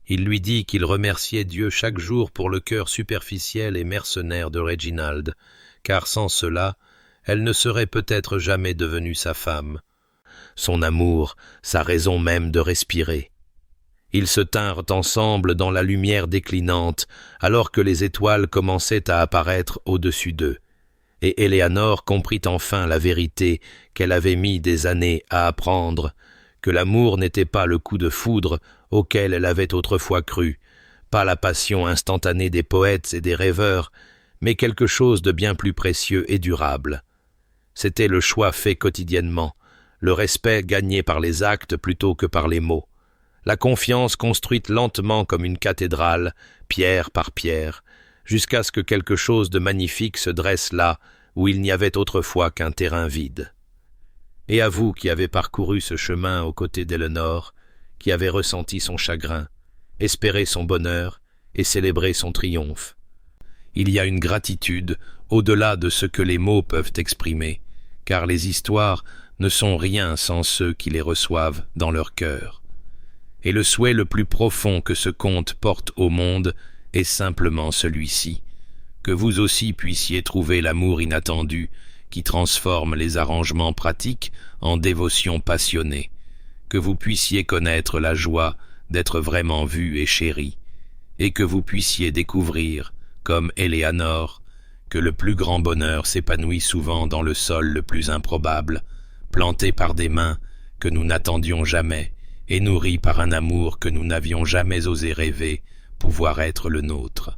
Il lui dit qu'il remerciait Dieu chaque jour pour le cœur superficiel et mercenaire de Reginald, car sans cela, elle ne serait peut-être jamais devenue sa femme. Son amour, sa raison même de respirer. Ils se tinrent ensemble dans la lumière déclinante, alors que les étoiles commençaient à apparaître au-dessus d'eux, et Éléanore comprit enfin la vérité qu'elle avait mis des années à apprendre, que l'amour n'était pas le coup de foudre auquel elle avait autrefois cru, pas la passion instantanée des poètes et des rêveurs, mais quelque chose de bien plus précieux et durable. C'était le choix fait quotidiennement, le respect gagné par les actes plutôt que par les mots, la confiance construite lentement comme une cathédrale, pierre par pierre, jusqu'à ce que quelque chose de magnifique se dresse là où il n'y avait autrefois qu'un terrain vide. Et à vous qui avez parcouru ce chemin aux côtés d'Éléanore, qui avez ressenti son chagrin, espéré son bonheur et célébré son triomphe, il y a une gratitude au-delà de ce que les mots peuvent exprimer, car les histoires ne sont rien sans ceux qui les reçoivent dans leur cœur. Et le souhait le plus profond que ce conte porte au monde est simplement celui-ci, que vous aussi puissiez trouver l'amour inattendu qui transforme les arrangements pratiques en dévotion passionnée, que vous puissiez connaître la joie d'être vraiment vu et chéri, et que vous puissiez découvrir, comme Éléanore, que le plus grand bonheur s'épanouit souvent dans le sol le plus improbable, planté par des mains que nous n'attendions jamais et nourri par un amour que nous n'avions jamais osé rêver pouvoir être le nôtre.